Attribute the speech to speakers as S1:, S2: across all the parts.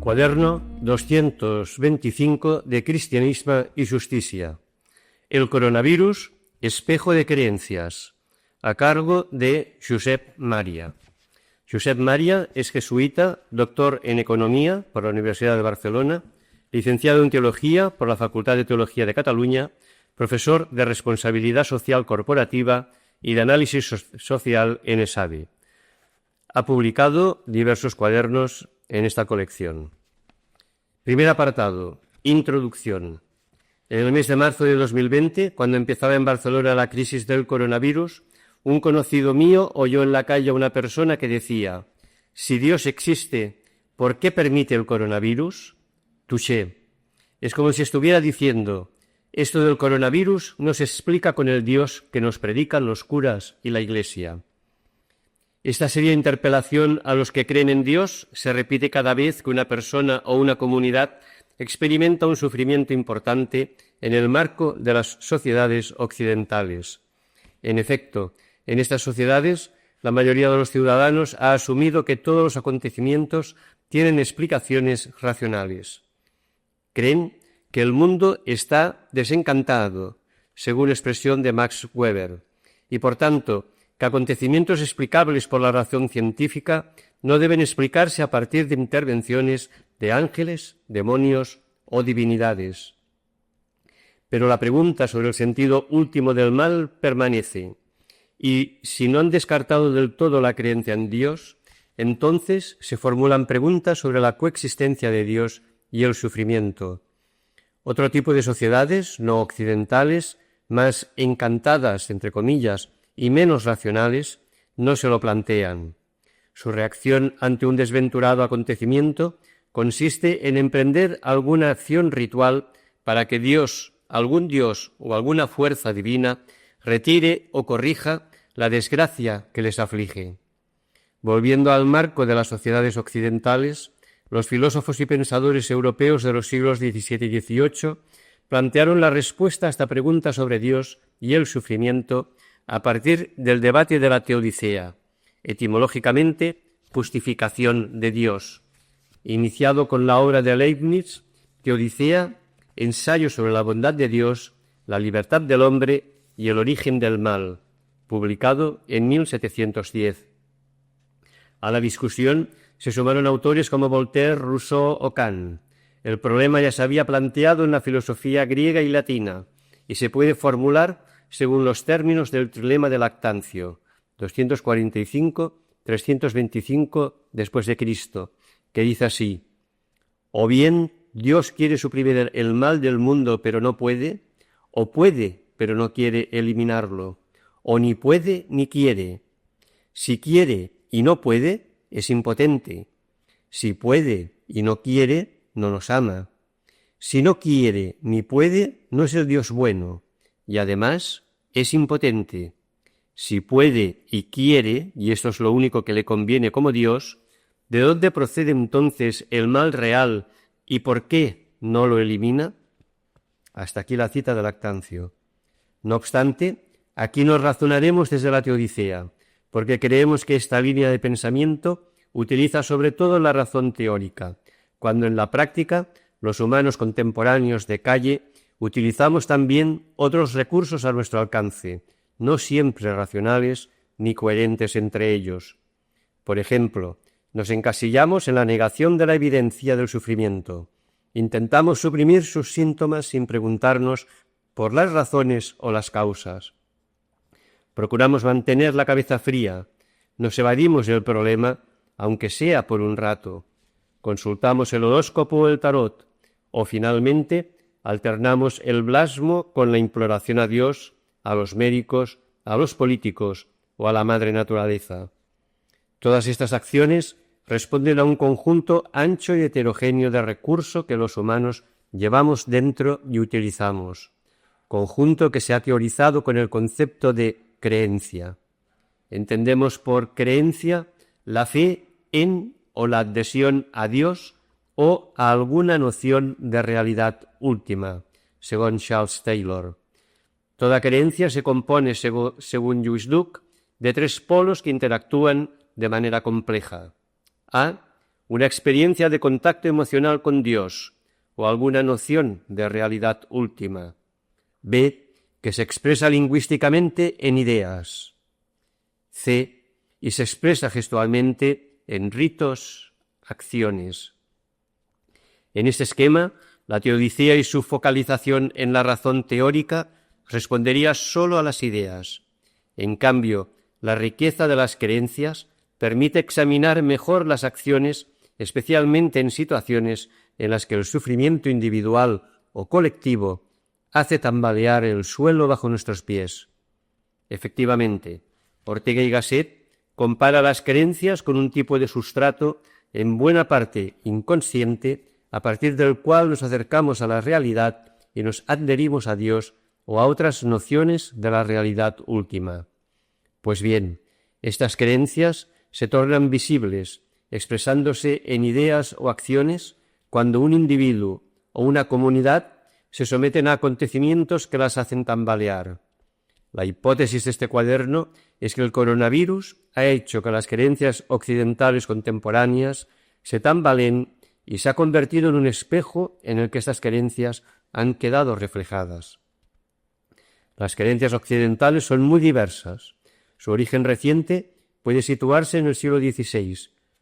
S1: Cuaderno 225 de Cristianisme y Justicia. El coronavirus, espejo de creencias, a cargo de Josep Maria. Josep Maria es jesuita, doctor en Economía por la Universidad de Barcelona, licenciado en Teología por la Facultad de Teología de Cataluña, profesor de Responsabilidad Social Corporativa y de Análisis Social en ESADE. Ha publicado diversos cuadernos en esta colección. Primer apartado, introducción. En el mes de marzo de 2020, cuando empezaba en Barcelona la crisis del coronavirus, un conocido mío oyó en la calle a una persona que decía: si Dios existe, ¿por qué permite el coronavirus? Touché. Es como si estuviera diciendo: esto del coronavirus no se explica con el Dios que nos predican los curas y la Iglesia. Esta seria interpelación a los que creen en Dios se repite cada vez que una persona o una comunidad experimenta un sufrimiento importante en el marco de las sociedades occidentales. En efecto, en estas sociedades, la mayoría de los ciudadanos ha asumido que todos los acontecimientos tienen explicaciones racionales. Creen que el mundo está desencantado, según expresión de Max Weber, y por tanto, que acontecimientos explicables por la razón científica no deben explicarse a partir de intervenciones de ángeles, demonios o divinidades. Pero la pregunta sobre el sentido último del mal permanece, y si no han descartado del todo la creencia en Dios, entonces se formulan preguntas sobre la coexistencia de Dios y el sufrimiento. Otro tipo de sociedades no occidentales, más encantadas, entre comillas, y menos racionales, no se lo plantean. Su reacción ante un desventurado acontecimiento consiste en emprender alguna acción ritual para que Dios, algún Dios o alguna fuerza divina, retire o corrija la desgracia que les aflige. Volviendo al marco de las sociedades occidentales, los filósofos y pensadores europeos de los siglos XVII y XVIII plantearon la respuesta a esta pregunta sobre Dios y el sufrimiento a partir del debate de la teodicea, etimológicamente justificación de Dios, iniciado con la obra de Leibniz, Teodicea, ensayo sobre la bondad de Dios, la libertad del hombre y el origen del mal, publicado en 1710. A la discusión se sumaron autores como Voltaire, Rousseau o Kant. El problema ya se había planteado en la filosofía griega y latina y se puede formular según los términos del trilema de Lactancio, 245-325 después de Cristo, que dice así: o bien Dios quiere suprimir el mal del mundo pero no puede, o puede pero no quiere eliminarlo, o ni puede ni quiere. Si quiere y no puede, es impotente. Si puede y no quiere, no nos ama. Si no quiere ni puede, no es el Dios bueno, y además es impotente. Si puede y quiere, y esto es lo único que le conviene como Dios, ¿de dónde procede entonces el mal real y por qué no lo elimina? Hasta aquí la cita de Lactancio. No obstante, aquí nos razonaremos desde la teodicea, porque creemos que esta línea de pensamiento utiliza sobre todo la razón teórica, cuando en la práctica los humanos contemporáneos de calle utilizamos también otros recursos a nuestro alcance, no siempre racionales ni coherentes entre ellos. Por ejemplo, nos encasillamos en la negación de la evidencia del sufrimiento. Intentamos suprimir sus síntomas sin preguntarnos por las razones o las causas. Procuramos mantener la cabeza fría, nos evadimos del problema, aunque sea por un rato. Consultamos el horóscopo o el tarot, o finalmente alternamos el blasmo con la imploración a Dios, a los médicos, a los políticos o a la madre naturaleza. Todas estas acciones responden a un conjunto ancho y heterogéneo de recursos que los humanos llevamos dentro y utilizamos, conjunto que se ha teorizado con el concepto de creencia. Entendemos por creencia la fe en o la adhesión a Dios o a alguna noción de realidad última, según Charles Taylor. Toda creencia se compone, según Lluís Duc, de tres polos que interactúan de manera compleja. A. una experiencia de contacto emocional con Dios o alguna noción de realidad última. B, que se expresa lingüísticamente en ideas. C, y se expresa gestualmente en ritos, acciones. En este esquema, la teodicea y su focalización en la razón teórica respondería solo a las ideas. En cambio, la riqueza de las creencias permite examinar mejor las acciones, especialmente en situaciones en las que el sufrimiento individual o colectivo hace tambalear el suelo bajo nuestros pies. Efectivamente, Ortega y Gasset compara las creencias con un tipo de sustrato en buena parte inconsciente, a partir del cual nos acercamos a la realidad y nos adherimos a Dios o a otras nociones de la realidad última. Pues bien, estas creencias se tornan visibles, expresándose en ideas o acciones, cuando un individuo o una comunidad se someten a acontecimientos que las hacen tambalear. La hipótesis de este cuaderno es que el coronavirus ha hecho que las creencias occidentales contemporáneas se tambaleen y se ha convertido en un espejo en el que estas creencias han quedado reflejadas. Las creencias occidentales son muy diversas. Su origen reciente puede situarse en el siglo XVI,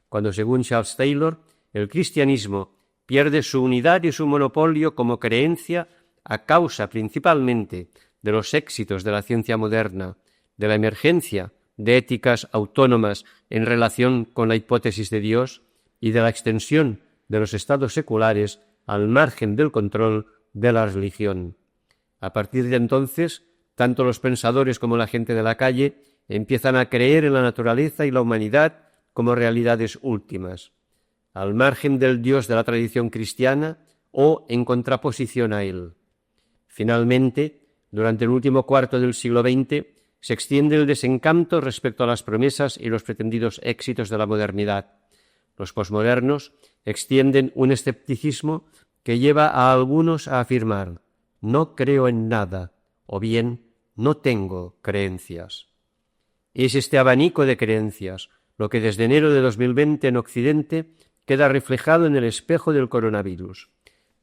S1: cuando, según Charles Taylor, el cristianismo pierde su unidad y su monopolio como creencia a causa principalmente de los éxitos de la ciencia moderna, de la emergencia de éticas autónomas en relación con la hipótesis de Dios y de la extensión de los estados seculares al margen del control de la religión. A partir de entonces, tanto los pensadores como la gente de la calle empiezan a creer en la naturaleza y la humanidad como realidades últimas, al margen del Dios de la tradición cristiana o en contraposición a él. Finalmente, durante el último cuarto del siglo XX, se extiende el desencanto respecto a las promesas y los pretendidos éxitos de la modernidad. Los posmodernos extienden un escepticismo que lleva a algunos a afirmar «no creo en nada» o bien «no tengo creencias». Es este abanico de creencias lo que desde enero de 2020 en Occidente queda reflejado en el espejo del coronavirus.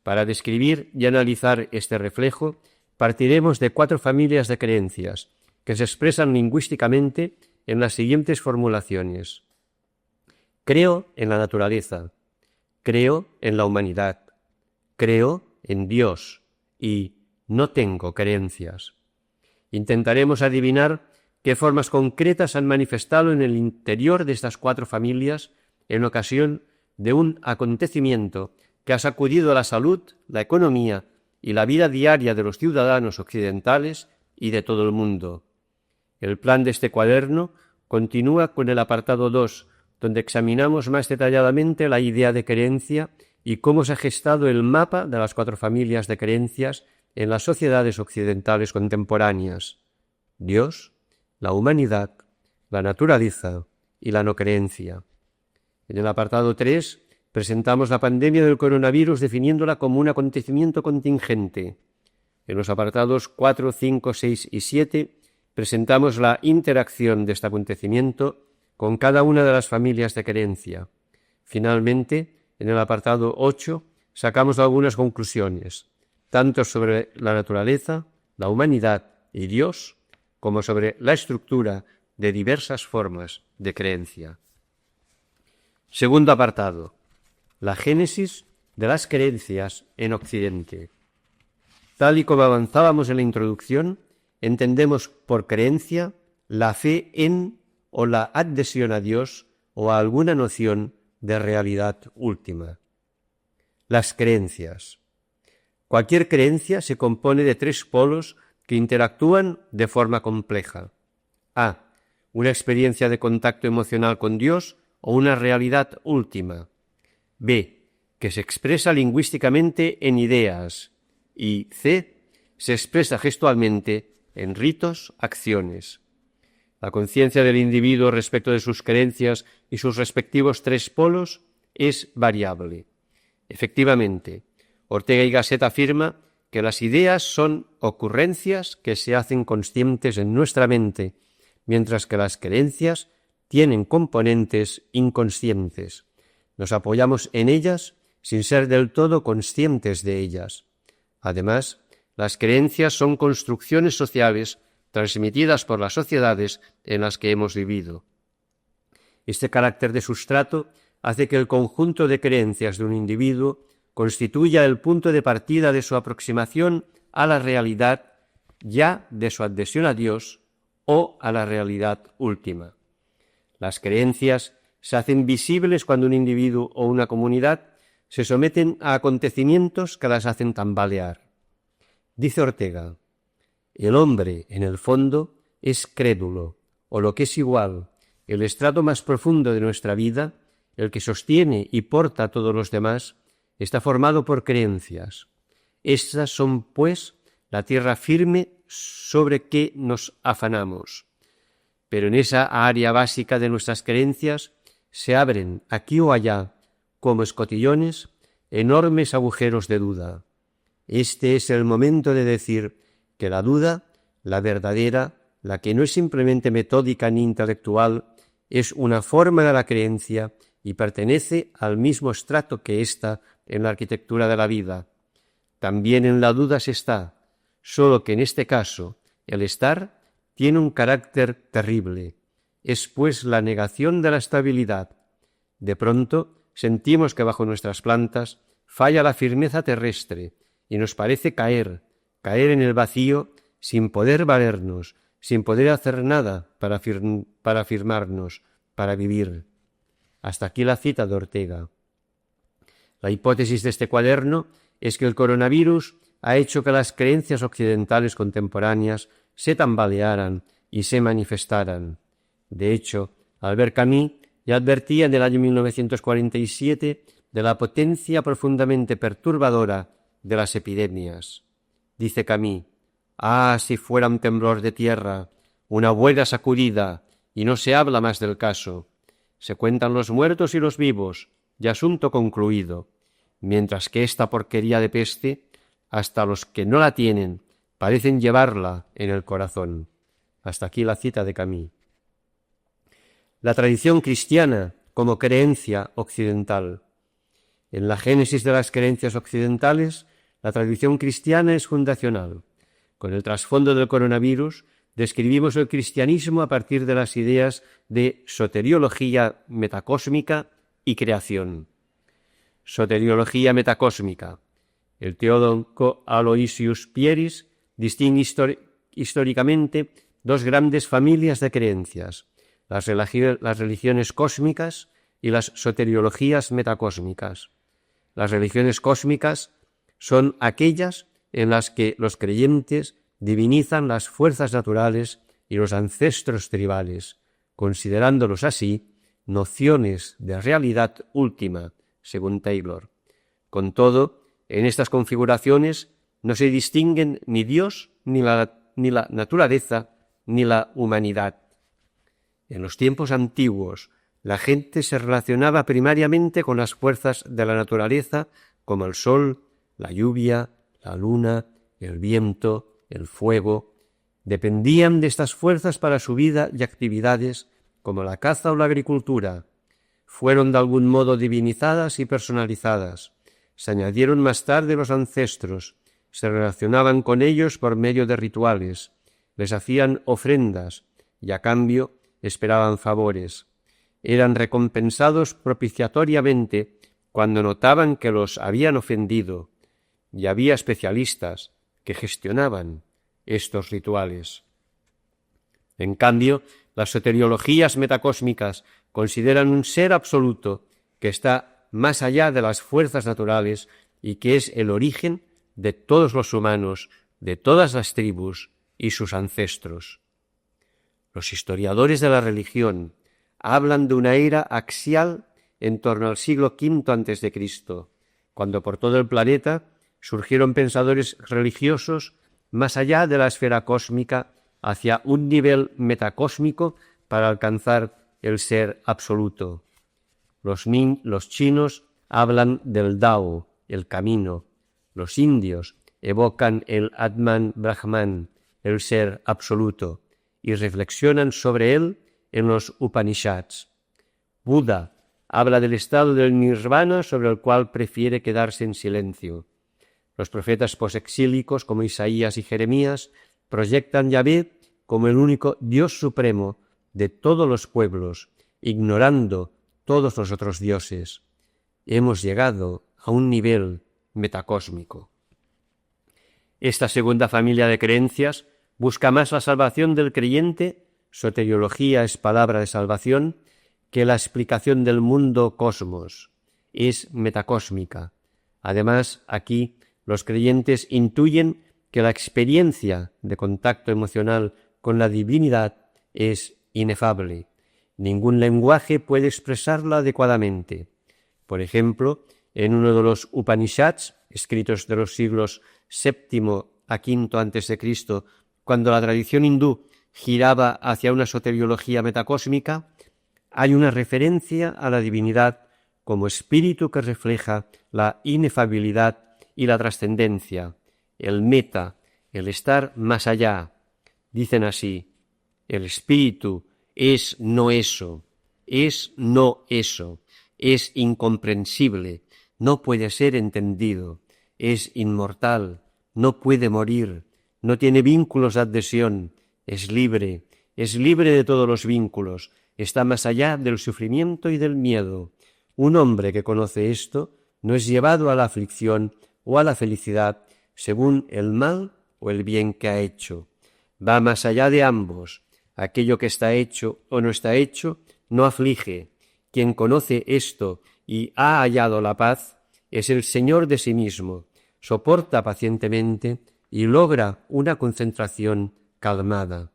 S1: Para describir y analizar este reflejo, partiremos de 4 familias de creencias que se expresan lingüísticamente en las siguientes formulaciones. Creo en la naturaleza, creo en la humanidad, creo en Dios y no tengo creencias. Intentaremos adivinar qué formas concretas han manifestado en el interior de estas 4 familias en ocasión de un acontecimiento que ha sacudido la salud, la economía y la vida diaria de los ciudadanos occidentales y de todo el mundo. El plan de este cuaderno continúa con el apartado 2, donde examinamos más detalladamente la idea de creencia y cómo se ha gestado el mapa de las 4 familias de creencias en las sociedades occidentales contemporáneas: Dios, la humanidad, la naturaleza y la no creencia. En el apartado 3 presentamos la pandemia del coronavirus definiéndola como un acontecimiento contingente. En los apartados 4, 5, 6 y 7 presentamos la interacción de este acontecimiento con cada una de las familias de creencia. Finalmente, en el apartado 8 sacamos algunas conclusiones, tanto sobre la naturaleza, la humanidad y Dios, como sobre la estructura de diversas formas de creencia. Segundo apartado: la génesis de las creencias en Occidente. Tal y como avanzábamos en la introducción, entendemos por creencia la fe en o la adhesión a Dios o a alguna noción de realidad última. Las creencias. Cualquier creencia se compone de 3 polos que interactúan de forma compleja. A. Una experiencia de contacto emocional con Dios o una realidad última. B. Que se expresa lingüísticamente en ideas. Y C. Se expresa gestualmente en ritos, acciones. La conciencia del individuo respecto de sus creencias y sus respectivos 3 polos es variable. Efectivamente, Ortega y Gasset afirma que las ideas son ocurrencias que se hacen conscientes en nuestra mente, mientras que las creencias tienen componentes inconscientes. Nos apoyamos en ellas sin ser del todo conscientes de ellas. Además, las creencias son construcciones sociales transmitidas por las sociedades en las que hemos vivido. Este carácter de sustrato hace que el conjunto de creencias de un individuo constituya el punto de partida de su aproximación a la realidad, ya de su adhesión a Dios o a la realidad última. Las creencias se hacen visibles cuando un individuo o una comunidad se someten a acontecimientos que las hacen tambalear. Dice Ortega: el hombre, en el fondo, es crédulo, o lo que es igual, el estrato más profundo de nuestra vida, el que sostiene y porta a todos los demás, está formado por creencias. Estas son, pues, la tierra firme sobre que nos afanamos. Pero en esa área básica de nuestras creencias se abren, aquí o allá, como escotillones, enormes agujeros de duda. Este es el momento de decir que la duda, la verdadera, la que no es simplemente metódica ni intelectual, es una forma de la creencia y pertenece al mismo estrato que ésta en la arquitectura de la vida. También en la duda se está, solo que en este caso el estar tiene un carácter terrible. Es pues la negación de la estabilidad. De pronto sentimos que bajo nuestras plantas falla la firmeza terrestre y nos parece caer en el vacío sin poder valernos, sin poder hacer nada para afirmarnos, para vivir. Hasta aquí la cita de Ortega. La hipótesis de este cuaderno es que el coronavirus ha hecho que las creencias occidentales contemporáneas se tambalearan y se manifestaran. De hecho, Albert Camus ya advertía en el año 1947 de la potencia profundamente perturbadora de las epidemias. Dice Camus: «Ah, si fuera un temblor de tierra, una buena sacudida, y no se habla más del caso. Se cuentan los muertos y los vivos, y asunto concluido, mientras que esta porquería de peste, hasta los que no la tienen, parecen llevarla en el corazón». Hasta aquí la cita de Camus. La tradición cristiana como creencia occidental. En la génesis de las creencias occidentales, la tradición cristiana es fundacional. Con el trasfondo del coronavirus, describimos el cristianismo a partir de las ideas de soteriología metacósmica y creación. Soteriología metacósmica. El teólogo Aloysius Pieris distingue históricamente dos grandes familias de creencias: las religiones cósmicas y las soteriologías metacósmicas. Las religiones cósmicas son aquellas en las que los creyentes divinizan las fuerzas naturales y los ancestros tribales, considerándolos así nociones de realidad última, según Taylor. Con todo, en estas configuraciones no se distinguen ni Dios, ni la naturaleza, ni la humanidad. En los tiempos antiguos, la gente se relacionaba primariamente con las fuerzas de la naturaleza, como el sol, la lluvia, la luna, el viento, el fuego. Dependían de estas fuerzas para su vida y actividades, como la caza o la agricultura. Fueron de algún modo divinizadas y personalizadas. Se añadieron más tarde los ancestros, se relacionaban con ellos por medio de rituales, les hacían ofrendas y a cambio esperaban favores. Eran recompensados propiciatoriamente cuando notaban que los habían ofendido, y había especialistas que gestionaban estos rituales. En cambio, las soteriologías metacósmicas consideran un ser absoluto que está más allá de las fuerzas naturales y que es el origen de todos los humanos, de todas las tribus y sus ancestros. Los historiadores de la religión hablan de una era axial en torno al siglo V a.C., cuando por todo el planeta surgieron pensadores religiosos más allá de la esfera cósmica hacia un nivel metacósmico para alcanzar el ser absoluto. Los chinos hablan del Dao, el camino. Los indios evocan el Atman Brahman, el ser absoluto, y reflexionan sobre él en los Upanishads. Buda habla del estado del nirvana sobre el cual prefiere quedarse en silencio. Los profetas posexílicos como Isaías y Jeremías proyectan Yahvé como el único Dios supremo de todos los pueblos, ignorando todos los otros dioses. Hemos llegado a un nivel metacósmico. Esta segunda familia de creencias busca más la salvación del creyente, soteriología es palabra de salvación, que la explicación del mundo cosmos, es metacósmica. Además, aquí los creyentes intuyen que la experiencia de contacto emocional con la divinidad es inefable. Ningún lenguaje puede expresarla adecuadamente. Por ejemplo, en uno de los Upanishads, escritos de los siglos VII a V a.C., cuando la tradición hindú giraba hacia una soteriología metacósmica, hay una referencia a la divinidad como espíritu que refleja la inefabilidad y la trascendencia, el meta, el estar más allá. Dicen así: el espíritu es no eso, es no eso, es incomprensible, no puede ser entendido, es inmortal, no puede morir, no tiene vínculos de adhesión, es libre de todos los vínculos, está más allá del sufrimiento y del miedo. Un hombre que conoce esto no es llevado a la aflicción o a la felicidad según el mal o el bien que ha hecho. Va más allá de ambos. Aquello que está hecho o no está hecho no aflige. Quien conoce esto y ha hallado la paz es el Señor de sí mismo, soporta pacientemente y logra una concentración calmada.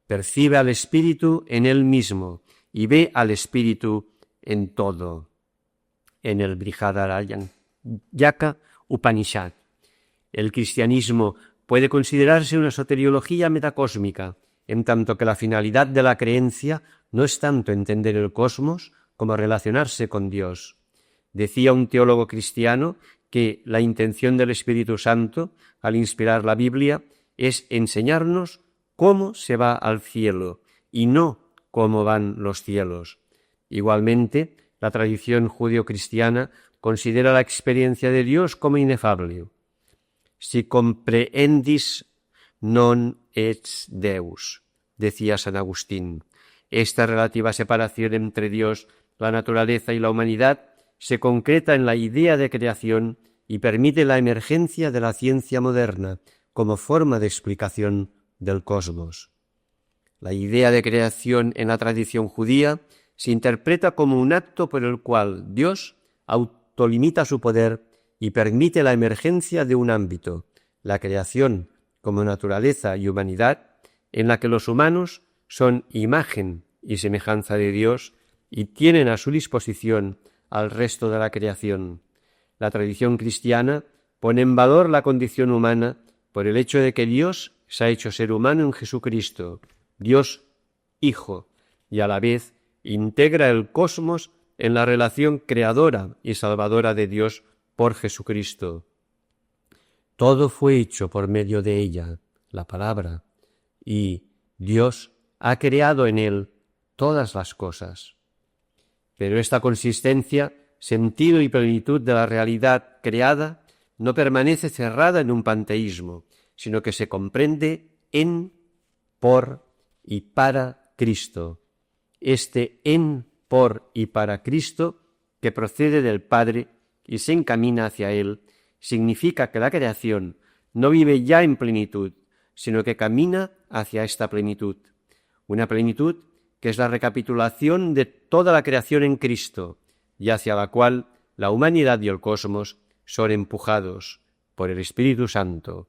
S1: Percibe al Espíritu en él mismo y ve al Espíritu en todo. En el Brihadaranyaka Upanishad. El cristianismo puede considerarse una soteriología metacósmica, en tanto que la finalidad de la creencia no es tanto entender el cosmos como relacionarse con Dios. Decía un teólogo cristiano que la intención del Espíritu Santo, al inspirar la Biblia, es enseñarnos cómo se va al cielo y no cómo van los cielos. Igualmente, la tradición judeo-cristiana considera la experiencia de Dios como inefable. Si comprehendis non ets Deus, decía San Agustín. Esta relativa separación entre Dios, la naturaleza y la humanidad se concreta en la idea de creación y permite la emergencia de la ciencia moderna como forma de explicación del cosmos. La idea de creación en la tradición judía se interpreta como un acto por el cual Dios autolimita su poder y permite la emergencia de un ámbito, la creación como naturaleza y humanidad, en la que los humanos son imagen y semejanza de Dios y tienen a su disposición al resto de la creación. La tradición cristiana pone en valor la condición humana por el hecho de que Dios se ha hecho ser humano en Jesucristo, Dios Hijo, y a la vez integra el cosmos en la relación creadora y salvadora de Dios por Jesucristo. Todo fue hecho por medio de ella, la palabra, y Dios ha creado en él todas las cosas. Pero esta consistencia, sentido y plenitud de la realidad creada no permanece cerrada en un panteísmo, sino que se comprende en, por y para Cristo. Este en, por y para Cristo, que procede del Padre y se encamina hacia Él, significa que la creación no vive ya en plenitud, sino que camina hacia esta plenitud. Una plenitud que es la recapitulación de toda la creación en Cristo y hacia la cual la humanidad y el cosmos son empujados por el Espíritu Santo.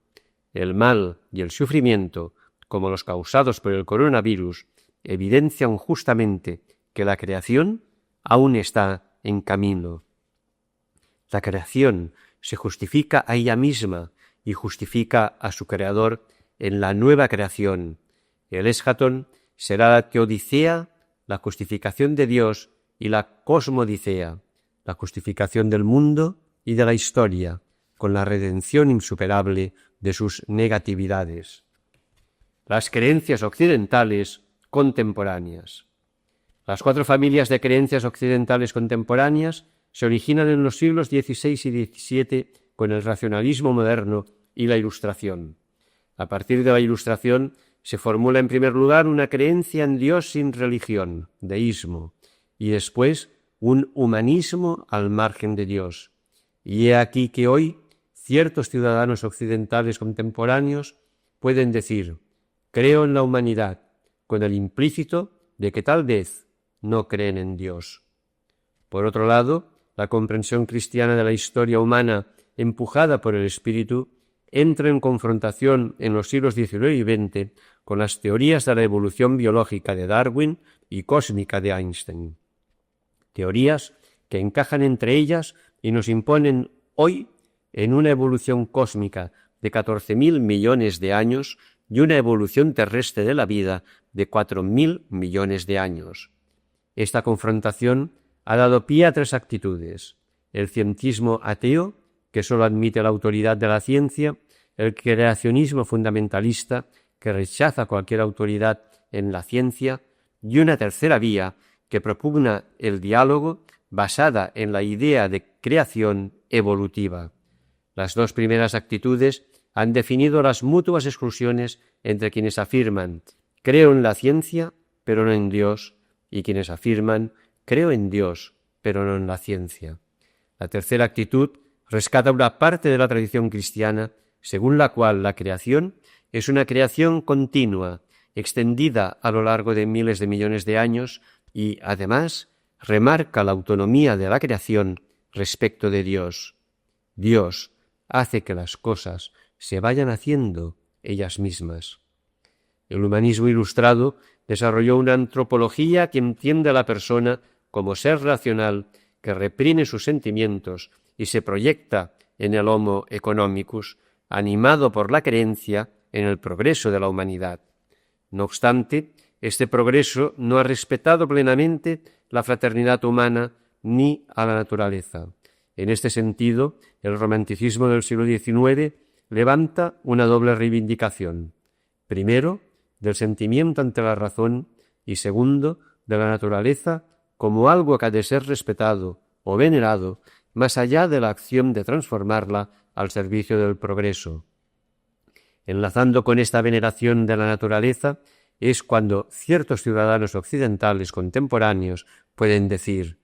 S1: El mal y el sufrimiento, como los causados por el coronavirus, evidencian justamente que la creación aún está en camino. La creación se justifica a ella misma y justifica a su Creador en la nueva creación. El eschatón será la teodicea, la justificación de Dios, y la cosmodicea, la justificación del mundo y de la historia, con la redención insuperable de sus negatividades. Las creencias occidentales contemporáneas. Las 4 familias de creencias occidentales contemporáneas se originan en los siglos XVI y XVII con el racionalismo moderno y la Ilustración. A partir de la Ilustración se formula en primer lugar una creencia en Dios sin religión, deísmo, y después un humanismo al margen de Dios. Y he aquí que hoy ciertos ciudadanos occidentales contemporáneos pueden decir: creo en la humanidad, con el implícito de que tal vez no creen en Dios. Por otro lado, la comprensión cristiana de la historia humana, empujada por el Espíritu, entra en confrontación en los siglos XIX y XX con las teorías de la evolución biológica de Darwin y cósmica de Einstein. Teorías que encajan entre ellas y nos imponen hoy en una evolución cósmica de 14.000 millones de años y una evolución terrestre de la vida de 4.000 millones de años. Esta confrontación ha dado pie a 3 actitudes: el cientismo ateo, que solo admite la autoridad de la ciencia; el creacionismo fundamentalista, que rechaza cualquier autoridad en la ciencia; y una tercera vía, que propugna el diálogo basada en la idea de creación evolutiva. Las 2 primeras actitudes han definido las mutuas exclusiones entre quienes afirman creo en la ciencia, pero no en Dios, y quienes afirman creo en Dios, pero no en la ciencia. La tercera actitud rescata una parte de la tradición cristiana, según la cual la creación es una creación continua, extendida a lo largo de miles de millones de años, y, además, remarca la autonomía de la creación respecto de Dios. Dios hace que las cosas se vayan haciendo ellas mismas. El humanismo ilustrado desarrolló una antropología que entiende a la persona como ser racional que reprime sus sentimientos y se proyecta en el Homo economicus, animado por la creencia en el progreso de la humanidad. No obstante, este progreso no ha respetado plenamente la fraternidad humana ni a la naturaleza. En este sentido, el romanticismo del siglo XIX levanta una doble reivindicación: primero, del sentimiento ante la razón, y segundo, de la naturaleza como algo que ha de ser respetado o venerado más allá de la acción de transformarla al servicio del progreso. Enlazando con esta veneración de la naturaleza es cuando ciertos ciudadanos occidentales contemporáneos pueden decir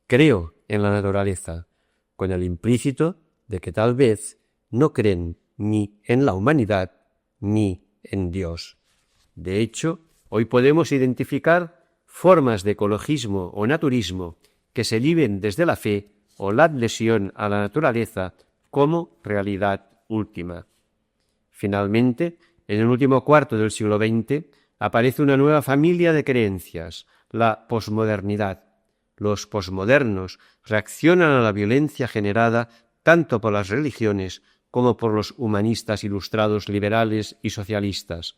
S1: creo en la naturaleza, con el implícito de que tal vez no creen ni en la humanidad ni en Dios. De hecho, hoy podemos identificar formas de ecologismo o naturismo que se viven desde la fe o la adhesión a la naturaleza como realidad última. Finalmente, en el último cuarto del siglo XX, aparece una nueva familia de creencias, la posmodernidad. Los posmodernos reaccionan a la violencia generada tanto por las religiones como por los humanistas ilustrados liberales y socialistas.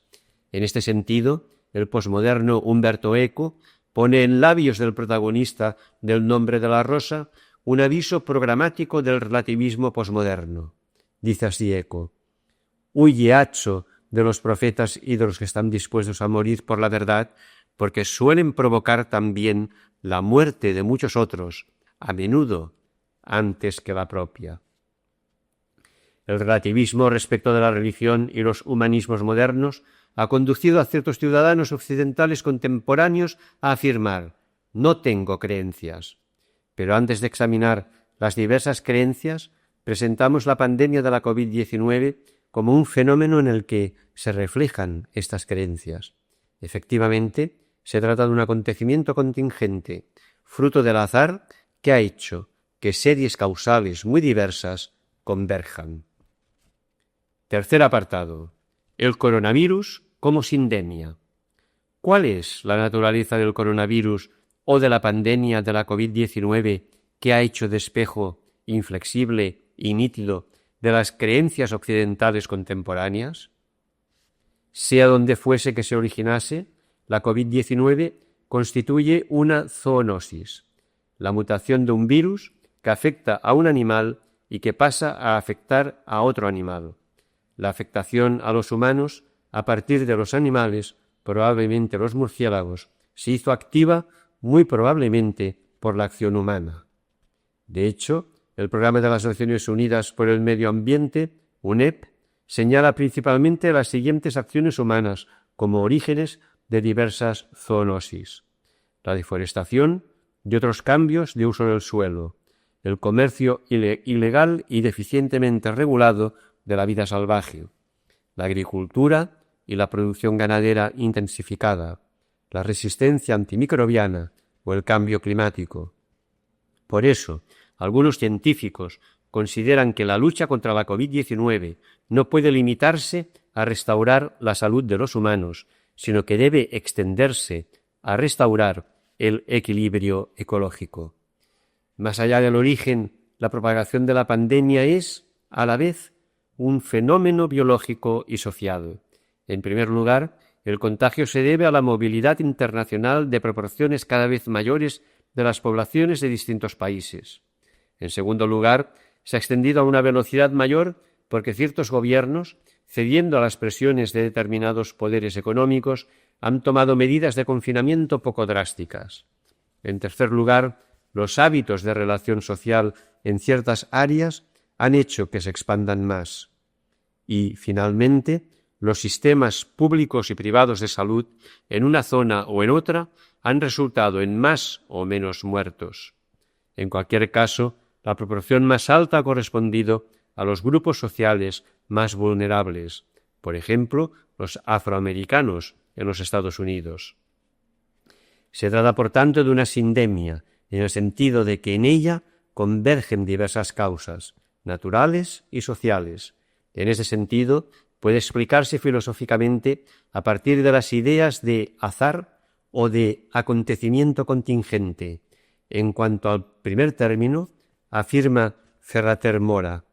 S1: En este sentido, el posmoderno Umberto Eco pone en labios del protagonista del Nombre de la Rosa un aviso programático del relativismo posmoderno. Dice así Eco: huye, hacho, de los profetas y de los que están dispuestos a morir por la verdad, porque suelen provocar también la muerte de muchos otros, a menudo antes que la propia. El relativismo respecto de la religión y los humanismos modernos ha conducido a ciertos ciudadanos occidentales contemporáneos a afirmar no tengo creencias. Pero antes de examinar las diversas creencias, presentamos la pandemia de la COVID-19 como un fenómeno en el que se reflejan estas creencias. Efectivamente, se trata de un acontecimiento contingente, fruto del azar, que ha hecho que series causales muy diversas converjan. Tercer apartado: el coronavirus como sindemia. ¿Cuál es la naturaleza del coronavirus o de la pandemia de la COVID-19 que ha hecho de espejo inflexible y nítido de las creencias occidentales contemporáneas? Sea donde fuese que se originase, la COVID-19 constituye una zoonosis, la mutación de un virus que afecta a un animal y que pasa a afectar a otro animal. La afectación a los humanos a partir de los animales, probablemente los murciélagos, se hizo activa muy probablemente por la acción humana. De hecho, el Programa de las Naciones Unidas por el Medio Ambiente, UNEP, señala principalmente las siguientes acciones humanas como orígenes de diversas zoonosis: la deforestación y otros cambios de uso del suelo, el comercio ilegal y deficientemente regulado de la vida salvaje, la agricultura y la producción ganadera intensificada, la resistencia antimicrobiana o el cambio climático. Por eso, algunos científicos consideran que la lucha contra la COVID-19 no puede limitarse a restaurar la salud de los humanos, sino que debe extenderse a restaurar el equilibrio ecológico. Más allá del origen, la propagación de la pandemia es, a la vez, un fenómeno biológico y social. En primer lugar, el contagio se debe a la movilidad internacional de proporciones cada vez mayores de las poblaciones de distintos países. En segundo lugar, se ha extendido a una velocidad mayor porque ciertos gobiernos, cediendo a las presiones de determinados poderes económicos, han tomado medidas de confinamiento poco drásticas. En tercer lugar, los hábitos de relación social en ciertas áreas han hecho que se expandan más. Y, finalmente, los sistemas públicos y privados de salud en una zona o en otra han resultado en más o menos muertos. En cualquier caso, la proporción más alta ha correspondido a los grupos sociales más vulnerables, por ejemplo, los afroamericanos en los Estados Unidos. Se trata, por tanto, de una sindemia, en el sentido de que en ella convergen diversas causas, naturales y sociales. En ese sentido, puede explicarse filosóficamente a partir de las ideas de azar o de acontecimiento contingente. En cuanto al primer término, afirma Ferrater Mora: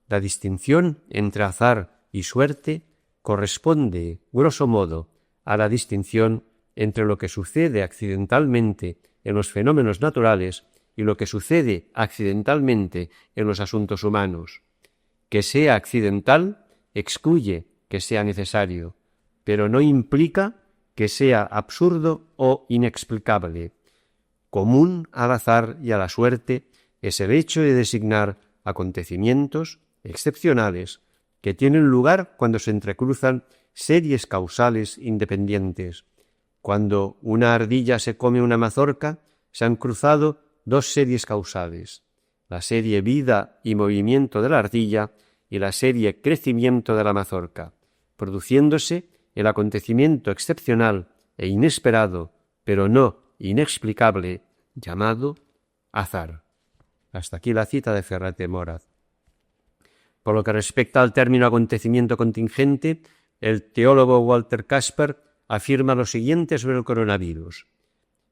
S1: la distinción entre azar y suerte corresponde, grosso modo, a la distinción entre lo que sucede accidentalmente en los fenómenos naturales y lo que sucede accidentalmente en los asuntos humanos. Que sea accidental excluye que sea necesario, pero no implica que sea absurdo o inexplicable. Común al azar y a la suerte es el hecho de designar acontecimientos excepcionales que tienen lugar cuando se entrecruzan series causales independientes. Cuando una ardilla se come una mazorca, se han cruzado dos series causales: la serie vida y movimiento de la ardilla y la serie crecimiento de la mazorca, produciéndose el acontecimiento excepcional e inesperado, pero no inexplicable, llamado azar. Hasta aquí la cita de Ferrater Mora. Por lo que respecta al término acontecimiento contingente, el teólogo Walter Casper afirma lo siguiente sobre el coronavirus: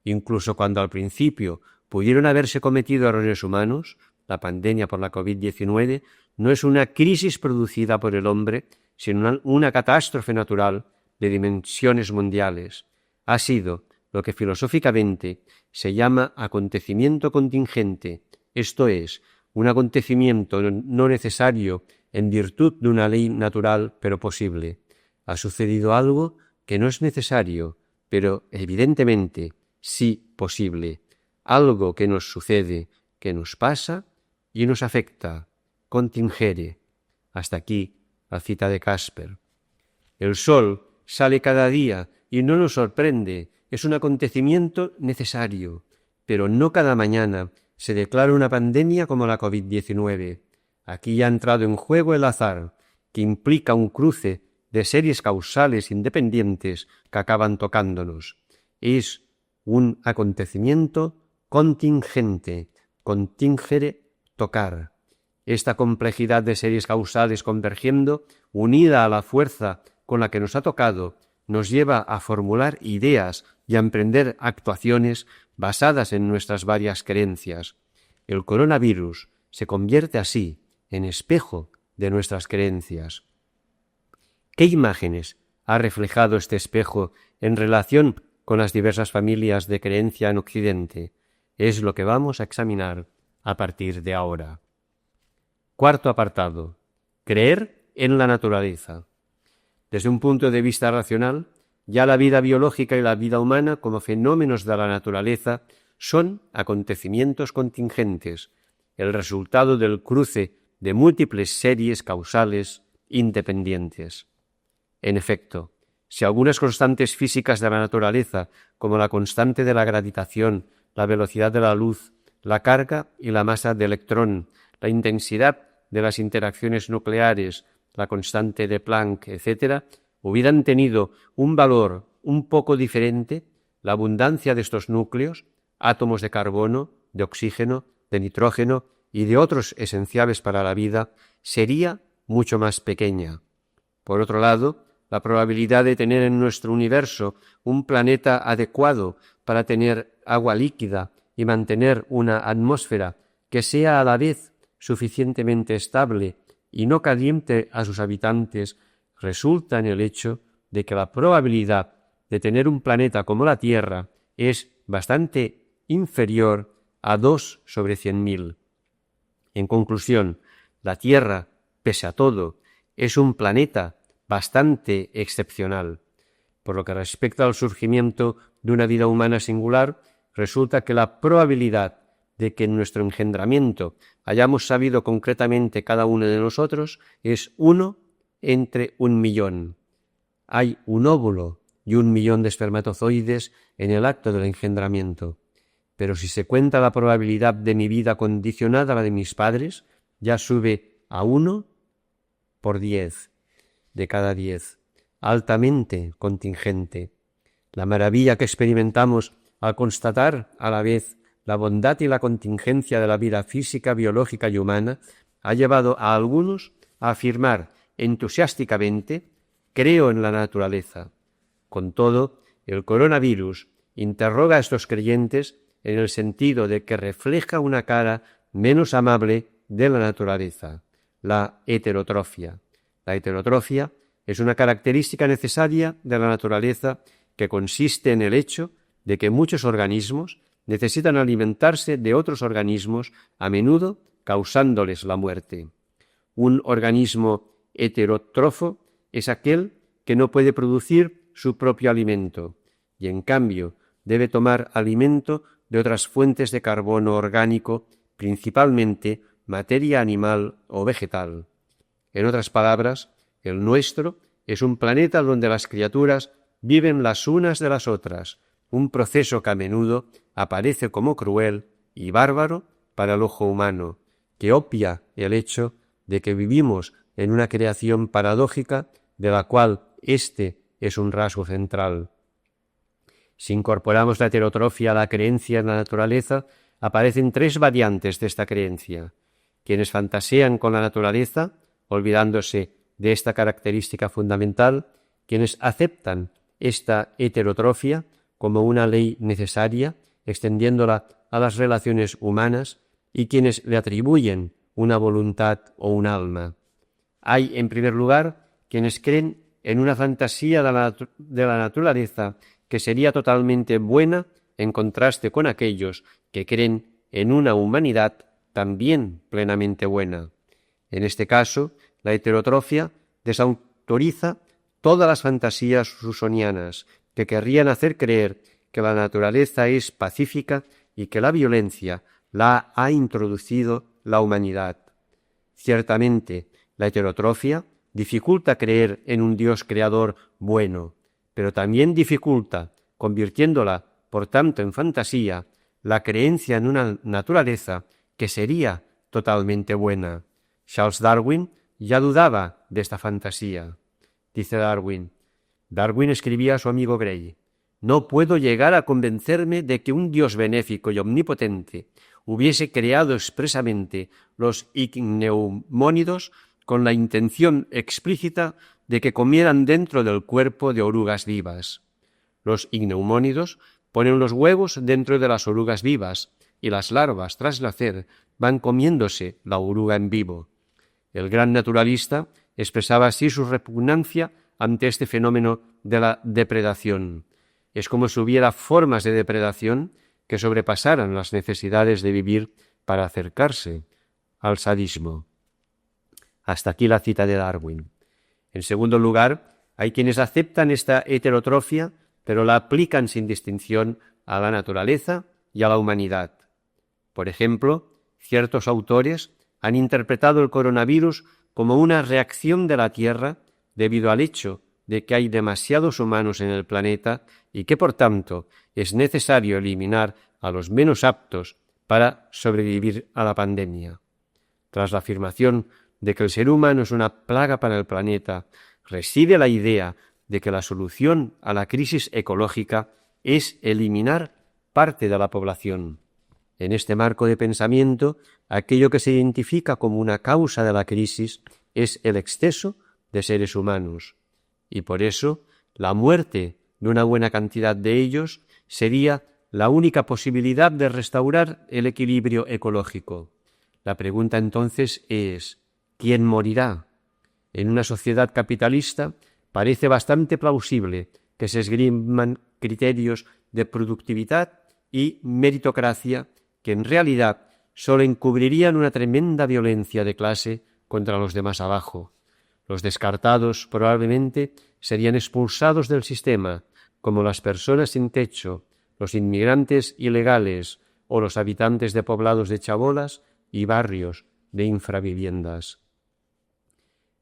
S1: incluso cuando al principio pudieron haberse cometido errores humanos, la pandemia por la COVID-19 no es una crisis producida por el hombre, sino una catástrofe natural de dimensiones mundiales. Ha sido lo que filosóficamente se llama acontecimiento contingente, esto es, un acontecimiento no necesario en virtud de una ley natural pero posible. Ha sucedido algo que no es necesario, pero evidentemente sí posible, algo que nos sucede, que nos pasa y nos afecta, contingere. Hasta aquí la cita de Casper. El sol sale cada día y no nos sorprende, es un acontecimiento necesario, pero no cada mañana se declara una pandemia como la COVID-19. Aquí ya ha entrado en juego el azar, que implica un cruce de series causales independientes que acaban tocándonos. Es un acontecimiento contingente, contingere, tocar. Esta complejidad de series causales convergiendo, unida a la fuerza con la que nos ha tocado, nos lleva a formular ideas y a emprender actuaciones basadas en nuestras varias creencias. El coronavirus se convierte así en espejo de nuestras creencias. ¿Qué imágenes ha reflejado este espejo en relación con las diversas familias de creencia en Occidente? Es lo que vamos a examinar a partir de ahora. Cuarto apartado: creer en la naturaleza. Desde un punto de vista racional, Ya la vida biológica y la vida humana, como fenómenos de la naturaleza, son acontecimientos contingentes, el resultado del cruce de múltiples series causales independientes. En efecto, si algunas constantes físicas de la naturaleza, como la constante de la gravitación, la velocidad de la luz, la carga y la masa de electrón, la intensidad de las interacciones nucleares, la constante de Planck, etc., hubieran tenido un valor un poco diferente, la abundancia de estos núcleos, átomos de carbono, de oxígeno, de nitrógeno y de otros esenciales para la vida, sería mucho más pequeña. Por otro lado, la probabilidad de tener en nuestro universo un planeta adecuado para tener agua líquida y mantener una atmósfera que sea a la vez suficientemente estable y no caliente a sus habitantes resulta en el hecho de que la probabilidad de tener un planeta como la Tierra es bastante inferior a 2 sobre 100.000. En conclusión, la Tierra, pese a todo, es un planeta bastante excepcional. Por lo que respecta al surgimiento de una vida humana singular, resulta que la probabilidad de que en nuestro engendramiento hayamos sabido concretamente cada uno de nosotros es 1 entre 1.000.000. Hay un óvulo y 1.000.000 de espermatozoides en el acto del engendramiento. Pero si se cuenta la probabilidad de mi vida condicionada a la de mis padres, ya sube a 1 por 10 de cada 10, altamente contingente. La maravilla que experimentamos al constatar a la vez la bondad y la contingencia de la vida física, biológica y humana ha llevado a algunos a afirmar entusiásticamente: creo en la naturaleza. Con todo, el coronavirus interroga a estos creyentes en el sentido de que refleja una cara menos amable de la naturaleza, la heterotrofia. La heterotrofia es una característica necesaria de la naturaleza que consiste en el hecho de que muchos organismos necesitan alimentarse de otros organismos, a menudo causándoles la muerte. Un organismo heterótrofo es aquel que no puede producir su propio alimento y, en cambio, debe tomar alimento de otras fuentes de carbono orgánico, principalmente materia animal o vegetal. En otras palabras, el nuestro es un planeta donde las criaturas viven las unas de las otras, un proceso que a menudo aparece como cruel y bárbaro para el ojo humano, que obvia el hecho de que vivimos en una creación paradójica de la cual este es un rasgo central. Si incorporamos la heterotrofia a la creencia en la naturaleza, aparecen 3 variantes de esta creencia: quienes fantasean con la naturaleza, olvidándose de esta característica fundamental; quienes aceptan esta heterotrofia como una ley necesaria, extendiéndola a las relaciones humanas; y quienes le atribuyen una voluntad o un alma. Hay, en primer lugar, quienes creen en una fantasía de la naturaleza que sería totalmente buena en contraste con aquellos que creen en una humanidad también plenamente buena. En este caso, la heterotrofia desautoriza todas las fantasías rusonianas que querrían hacer creer que la naturaleza es pacífica y que la violencia la ha introducido la humanidad. Ciertamente, la heterotrofia dificulta creer en un Dios creador bueno, pero también dificulta, convirtiéndola, por tanto, en fantasía, la creencia en una naturaleza que sería totalmente buena. Charles Darwin ya dudaba de esta fantasía. Dice Darwin escribía a su amigo Gray: «No puedo llegar a convencerme de que un Dios benéfico y omnipotente hubiese creado expresamente los ichneumónidos con la intención explícita de que comieran dentro del cuerpo de orugas vivas. Los ichneumónidos ponen los huevos dentro de las orugas vivas y las larvas, tras nacer, van comiéndose la oruga en vivo». El gran naturalista expresaba así su repugnancia ante este fenómeno de la depredación. Es como si hubiera formas de depredación que sobrepasaran las necesidades de vivir para acercarse al sadismo. Hasta aquí la cita de Darwin. En segundo lugar, Hay quienes aceptan esta heterotrofia, pero la aplican sin distinción a la naturaleza y a la humanidad. Por ejemplo, ciertos autores han interpretado el coronavirus como una reacción de la Tierra debido al hecho de que hay demasiados humanos en el planeta y que, por tanto, es necesario eliminar a los menos aptos para sobrevivir a la pandemia. Tras la afirmación de que el ser humano es una plaga para el planeta, reside la idea de que la solución a la crisis ecológica es eliminar parte de la población. En este marco de pensamiento, aquello que se identifica como una causa de la crisis es el exceso de seres humanos, y por eso la muerte de una buena cantidad de ellos sería la única posibilidad de restaurar el equilibrio ecológico. La pregunta entonces es, ¿quién morirá? En una sociedad capitalista parece bastante plausible que se esgriman criterios de productividad y meritocracia que en realidad solo encubrirían una tremenda violencia de clase contra los de más abajo. Los descartados probablemente serían expulsados del sistema, como las personas sin techo, los inmigrantes ilegales o los habitantes de poblados de chabolas y barrios de infraviviendas.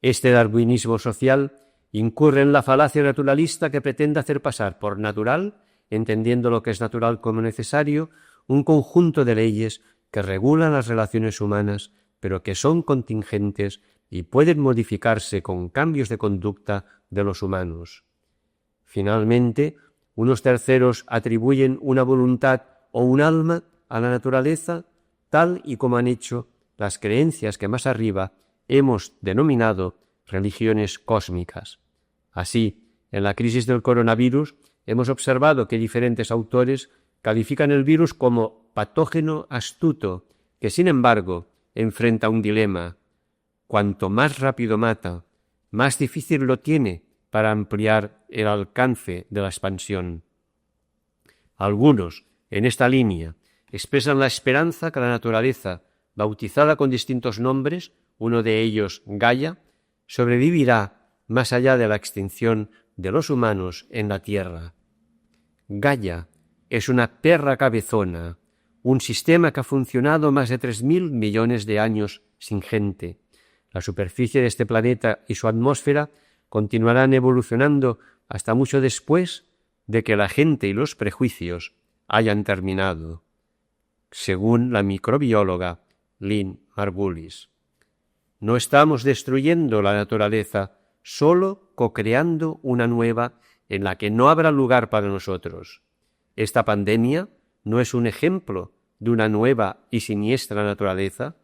S1: Este darwinismo social incurre en la falacia naturalista que pretende hacer pasar por natural, entendiendo lo que es natural como necesario, un conjunto de leyes que regulan las relaciones humanas, pero que son contingentes y pueden modificarse con cambios de conducta de los humanos. Finalmente, unos terceros atribuyen una voluntad o un alma a la naturaleza, tal y como han hecho las creencias que más arriba hemos denominado religiones cósmicas. Así, en la crisis del coronavirus, hemos observado que diferentes autores califican el virus como patógeno astuto, que sin embargo enfrenta un dilema. Cuanto más rápido mata, más difícil lo tiene para ampliar el alcance de la expansión. Algunos, en esta línea, expresan la esperanza que la naturaleza, bautizada con distintos nombres, uno de ellos Gaia, sobrevivirá más allá de la extinción de los humanos en la Tierra. Gaia es una perra cabezona, un sistema que ha funcionado más de 3.000 millones de años sin gente. La superficie de este planeta y su atmósfera continuarán evolucionando hasta mucho después de que la gente y los prejuicios hayan terminado, según la microbióloga Lynn Margulis. No estamos destruyendo la naturaleza, solo co-creando una nueva en la que no habrá lugar para nosotros. Esta pandemia no es un ejemplo de una nueva y siniestra naturaleza.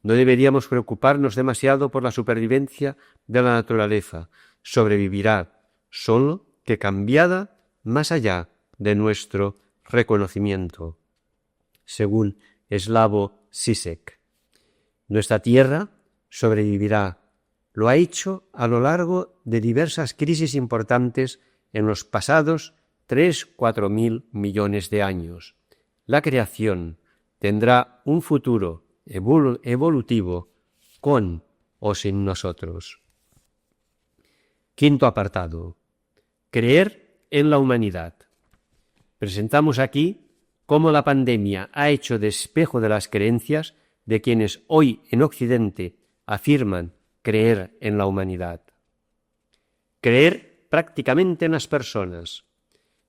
S1: No deberíamos preocuparnos demasiado por la supervivencia de la naturaleza. Sobrevivirá, solo que cambiada más allá de nuestro reconocimiento, según Slavoj Žižek. Nuestra tierra sobrevivirá. Lo ha hecho a lo largo de diversas crisis importantes en los pasados 3-4 mil millones de años. La creación tendrá un futuro evolutivo con o sin nosotros. Quinto apartado. Creer en la humanidad. Presentamos aquí cómo la pandemia ha hecho de espejo de las creencias de quienes hoy en Occidente afirman creer en la humanidad. Creer prácticamente en las personas.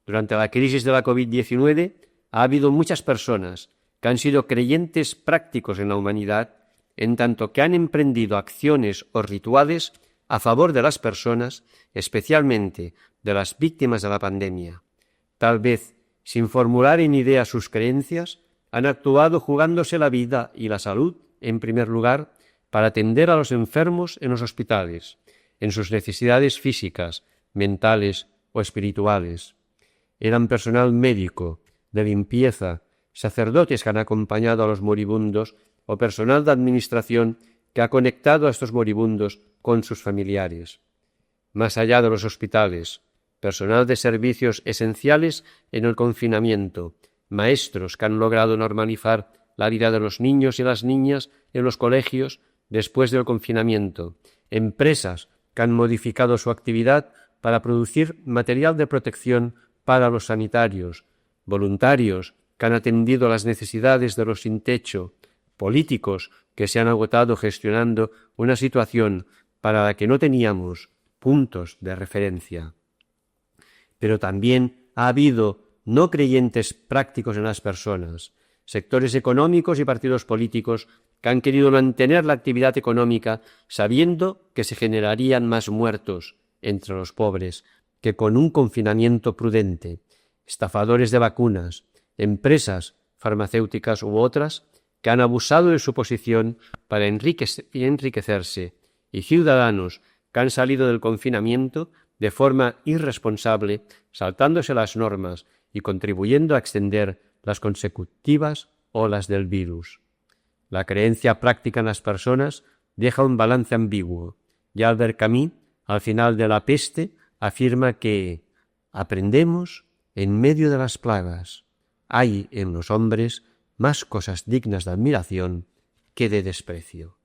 S1: Durante la crisis de la COVID-19 ha habido muchas personas que han sido creyentes prácticos en la humanidad, en tanto que han emprendido acciones o rituales a favor de las personas, especialmente de las víctimas de la pandemia. Tal vez, sin formular en idea sus creencias, han actuado jugándose la vida y la salud, en primer lugar, para atender a los enfermos en los hospitales, en sus necesidades físicas, mentales o espirituales. Eran personal médico, de limpieza, sacerdotes que han acompañado a los moribundos o personal de administración que ha conectado a estos moribundos con sus familiares. Más allá de los hospitales, personal de servicios esenciales en el confinamiento, maestros que han logrado normalizar la vida de los niños y las niñas en los colegios después del confinamiento, empresas que han modificado su actividad para producir material de protección para los sanitarios, voluntarios que han atendido las necesidades de los sin techo, políticos que se han agotado gestionando una situación para la que no teníamos puntos de referencia. Pero también ha habido no creyentes prácticos en las personas, sectores económicos y partidos políticos que han querido mantener la actividad económica sabiendo que se generarían más muertos entre los pobres que con un confinamiento prudente, estafadores de vacunas, empresas farmacéuticas u otras que han abusado de su posición para enriquecerse y ciudadanos que han salido del confinamiento de forma irresponsable, saltándose las normas y contribuyendo a extender las consecutivas olas del virus. La creencia práctica en las personas deja un balance ambiguo. Ya Albert Camus, al final de La peste, afirma que aprendemos en medio de las plagas. Hay en los hombres más cosas dignas de admiración que de desprecio.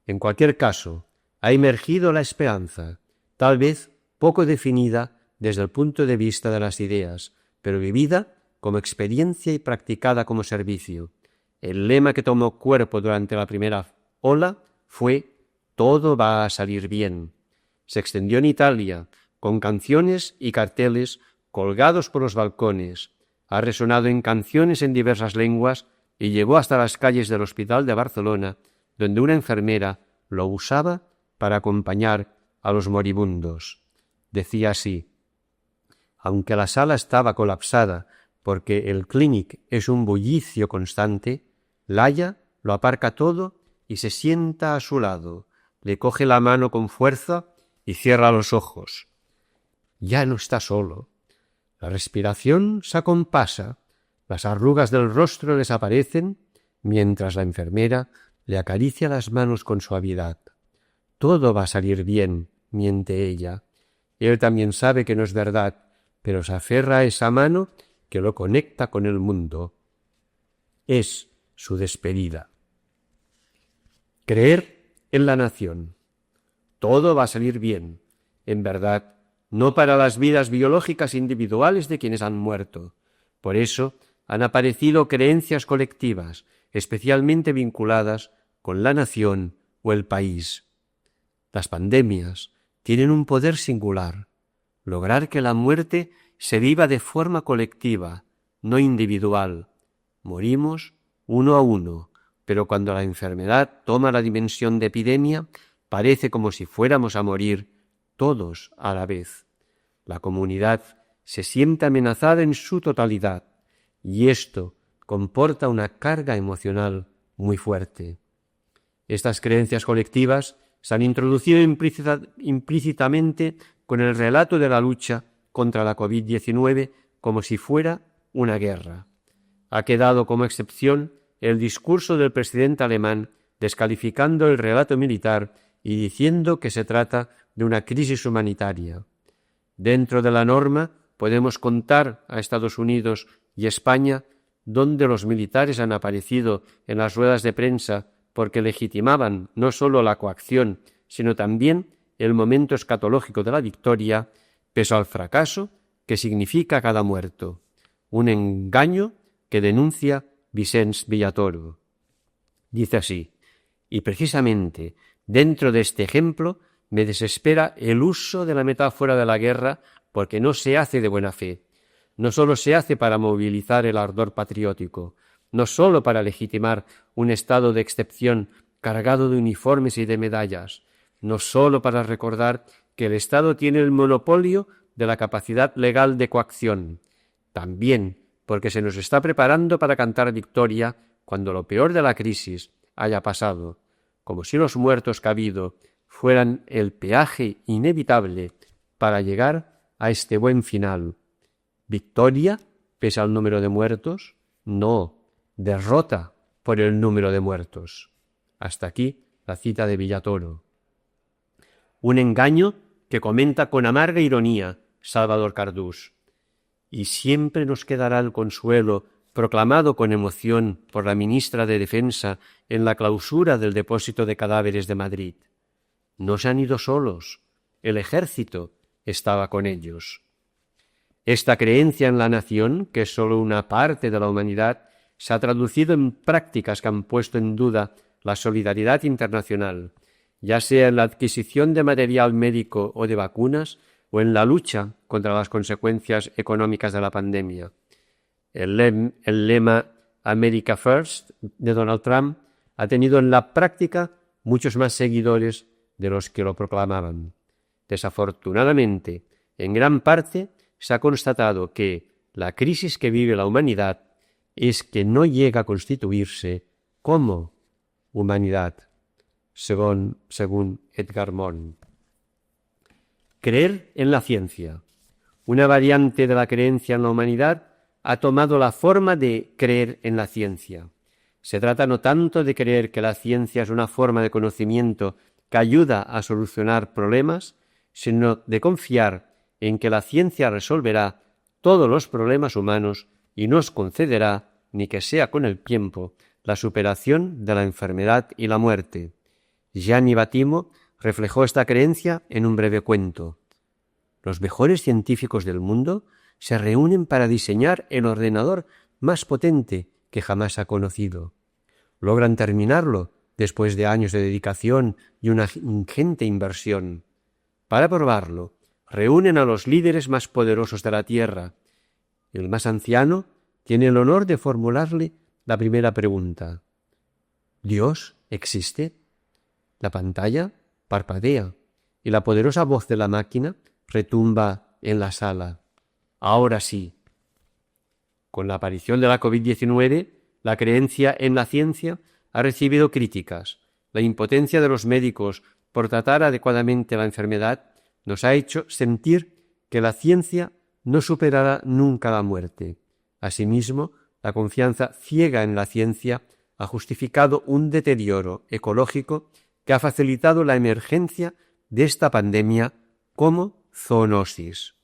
S1: En cualquier caso, ha emergido la esperanza, tal vez poco definida desde el punto de vista de las ideas, pero vivida como experiencia y practicada como servicio. El lema que tomó cuerpo durante la primera ola fue «Todo va a salir bien». Se extendió en Italia, con canciones y carteles colgados por los balcones. Ha resonado en canciones en diversas lenguas y llegó hasta las calles del Hospital de Barcelona, donde una enfermera lo usaba para acompañar a los moribundos. Decía así: aunque la sala estaba colapsada porque el clínic es un bullicio constante, Laia lo aparca todo y se sienta a su lado, le coge la mano con fuerza y cierra los ojos. Ya no está solo. La respiración se acompasa, las arrugas del rostro desaparecen, mientras la enfermera le acaricia las manos con suavidad. Todo va a salir bien, miente ella. Él también sabe que no es verdad, pero se aferra a esa mano que lo conecta con el mundo. Es su despedida. Creer en la nación. Todo va a salir bien, en verdad, no para las vidas biológicas individuales de quienes han muerto. Por eso han aparecido creencias colectivas, especialmente vinculadas con la nación o el país. Las pandemias tienen un poder singular: lograr que la muerte se viva de forma colectiva, no individual. Morimos uno a uno, pero cuando la enfermedad toma la dimensión de epidemia, parece como si fuéramos a morir todos a la vez. La comunidad se siente amenazada en su totalidad, y esto comporta una carga emocional muy fuerte. Estas creencias colectivas se han introducido implícitamente con el relato de la lucha contra la COVID-19 como si fuera una guerra. Ha quedado como excepción el discurso del presidente alemán descalificando el relato militar y diciendo que se trata de una crisis humanitaria. Dentro de la norma podemos contar a Estados Unidos y España, donde los militares han aparecido en las ruedas de prensa porque legitimaban no solo la coacción, sino también el momento escatológico de la victoria, pese al fracaso que significa cada muerto. Un engaño que denuncia Vicens Villatoro. Dice así: y precisamente dentro de este ejemplo me desespera el uso de la metáfora de la guerra, porque no se hace de buena fe. No solo se hace para movilizar el ardor patriótico, no solo para legitimar un estado de excepción cargado de uniformes y de medallas, no solo para recordar que el Estado tiene el monopolio de la capacidad legal de coacción, también porque se nos está preparando para cantar victoria cuando lo peor de la crisis haya pasado, como si los muertos que ha habido fueran el peaje inevitable para llegar a este buen final. ¿Victoria pese al número de muertos? No, derrota por el número de muertos. Hasta aquí la cita de Villatoro. Un engaño que comenta con amarga ironía Salvador Cardús. Y siempre nos quedará el consuelo proclamado con emoción por la ministra de Defensa en la clausura del depósito de cadáveres de Madrid. No se han ido solos. El ejército estaba con ellos. Esta creencia en la nación, que es sólo una parte de la humanidad, se ha traducido en prácticas que han puesto en duda la solidaridad internacional, ya sea en la adquisición de material médico o de vacunas, o en la lucha contra las consecuencias económicas de la pandemia. El lema America First de Donald Trump ha tenido en la práctica muchos más seguidores de los que lo proclamaban. Desafortunadamente, en gran parte se ha constatado que la crisis que vive la humanidad es que no llega a constituirse como humanidad, según Edgar Morin. Creer en la ciencia. Una variante de la creencia en la humanidad ha tomado la forma de creer en la ciencia. Se trata no tanto de creer que la ciencia es una forma de conocimiento que ayuda a solucionar problemas, sino de confiar en que la ciencia resolverá todos los problemas humanos y nos concederá, ni que sea con el tiempo, la superación de la enfermedad y la muerte. Gianni Battimo reflejó esta creencia en un breve cuento. Los mejores científicos del mundo se reúnen para diseñar el ordenador más potente que jamás ha conocido. Logran terminarlo después de años de dedicación y una ingente inversión. Para probarlo, reúnen a los líderes más poderosos de la Tierra. El más anciano tiene el honor de formularle la primera pregunta. ¿Dios existe? La pantalla parpadea y la poderosa voz de la máquina retumba en la sala. Ahora sí. Con la aparición de la COVID-19, la creencia en la ciencia ha recibido críticas. La impotencia de los médicos por tratar adecuadamente la enfermedad nos ha hecho sentir que la ciencia no superará nunca la muerte. Asimismo, la confianza ciega en la ciencia ha justificado un deterioro ecológico que ha facilitado la emergencia de esta pandemia como zoonosis.